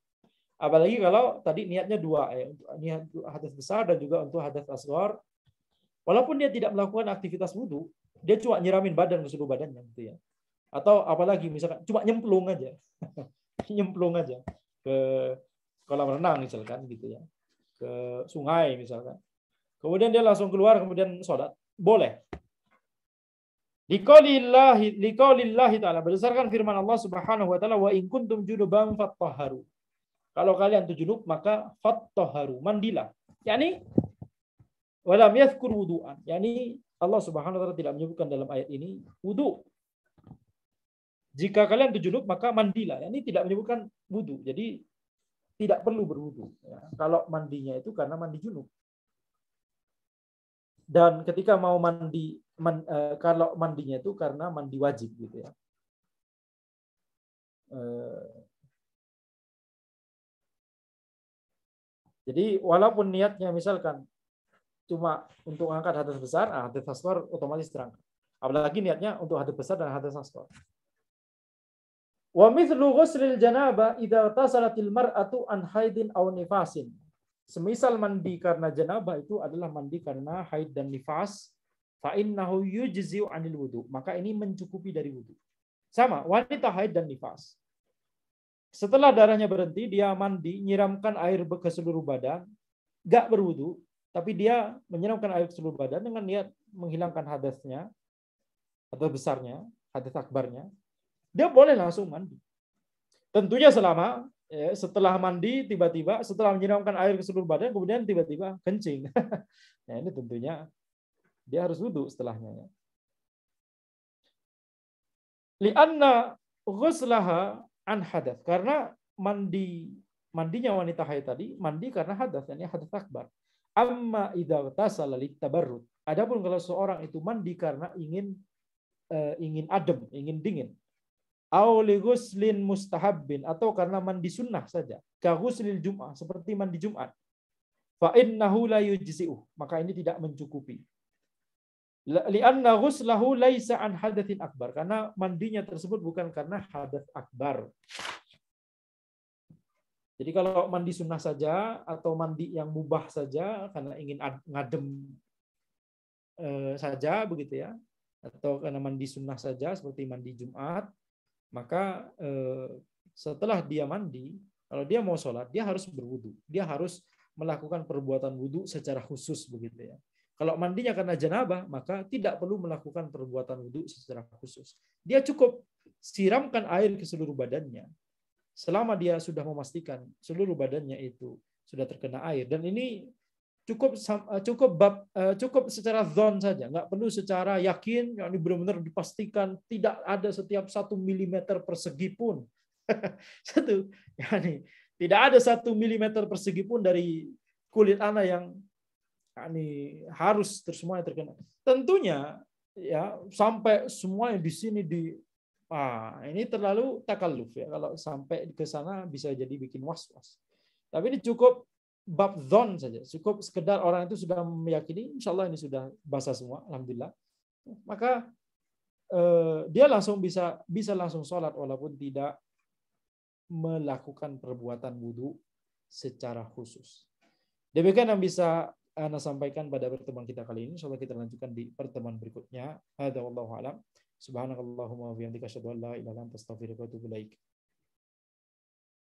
Apalagi kalau tadi niatnya dua, ya, niat hadas besar dan juga untuk hadas asghar. Walaupun dia tidak melakukan aktivitas wudu, dia cuma nyiramin badan ke seluruh badannya, gitu ya. Atau apalagi misalkan cuma nyemplung aja, nyemplung aja ke kolam renang misalkan, gitu ya, ke sungai misalkan. Kemudian dia langsung keluar, kemudian sholat, boleh. Liqaulillahi ta'ala, berdasarkan firman Allah Subhanahu wa taala, wa in kuntum junuban fattahharu. Kalau kalian itu junub, maka fattahharu, mandilah. Yani walam yadhkur wudu'an. Yani Allah Subhanahu wa taala tidak menyebutkan dalam ayat ini wudu. Jika kalian itu junub, maka mandilah. Yani tidak menyebutkan wudu. Jadi tidak perlu berwudu. Ya. Kalau mandinya itu karena mandi junub. Dan ketika mau mandi, kalau mandinya itu karena mandi wajib, gitu ya. Jadi walaupun niatnya misalkan cuma untuk angkat hadas besar, hadas asghar otomatis terangkat. Apalagi niatnya untuk hadas besar dan hadas asghar. Wa mithlu ghuslil janabah idza tasalatil mar'atu an haidin aw nifasin. Semisal mandi karena janabah itu adalah mandi karena haid dan nifas, fa innahu yujzi'u 'anil wudu. Maka ini mencukupi dari wudu. Sama, wanita haid dan nifas. Setelah darahnya berhenti, dia mandi, nyiramkan air ke seluruh badan, enggak berwudu, tapi dia menyiramkan air ke seluruh badan dengan niat menghilangkan hadasnya atau besarnya, hadas akbarnya. Dia boleh langsung mandi. Tentunya selama setelah mandi tiba-tiba setelah menyiramkan air ke seluruh badan kemudian tiba-tiba kencing. Nah, ini tentunya dia harus wudu setelahnya. Li'anna ghuslaha an hadath, karena mandinya wanita haid tadi mandi karena hadas, yakni hadas akbar. Amma idza tasala litabarrud. Adapun kalau seorang itu mandi karena ingin adem, ingin dingin. Au li ghuslin mustahabbin, atau karena mandi sunnah saja, ka ghuslil jum'ah, seperti mandi Jumat. Fa innahu la yujzi'u, maka ini tidak mencukupi. Li'anna ghuslahu laisa an hadatsin akbar, karena mandinya tersebut bukan karena hadas akbar. Jadi kalau mandi sunnah saja atau mandi yang mubah saja karena ingin ngadem saja begitu ya, atau karena mandi sunnah saja seperti mandi Jumat, maka setelah dia mandi, kalau dia mau sholat, dia harus berwudu. Dia harus melakukan perbuatan wudu secara khusus begitu ya. Kalau mandinya karena janabah, maka tidak perlu melakukan perbuatan wudu secara khusus. Dia cukup siramkan air ke seluruh badannya. Selama dia sudah memastikan seluruh badannya itu sudah terkena air. Dan ini cukup secara zon saja, nggak perlu secara yakin, ini benar-benar dipastikan tidak ada setiap 1 milimeter persegi pun. Tidak ada 1 milimeter persegi pun dari kulit anak yang harus semuanya terkena. Tentunya ya sampai semuanya di sini ini terlalu takalluf ya, kalau sampai ke sana bisa jadi bikin was-was. Tapi ini cukup bab dzon saja, cukup sekedar orang itu sudah meyakini, insya Allah ini sudah basah semua, alhamdulillah, maka dia langsung bisa langsung sholat walaupun tidak melakukan perbuatan wudu secara khusus. Demikian yang bisa Ana sampaikan pada pertemuan kita kali ini. Insyaallah kita lanjutkan di pertemuan berikutnya. Hadza wallahu a'lam. Subhanakallahumma wa bihamdika asyhadu an la ilaha illa anta astaghfiruka wa atubu ilaik.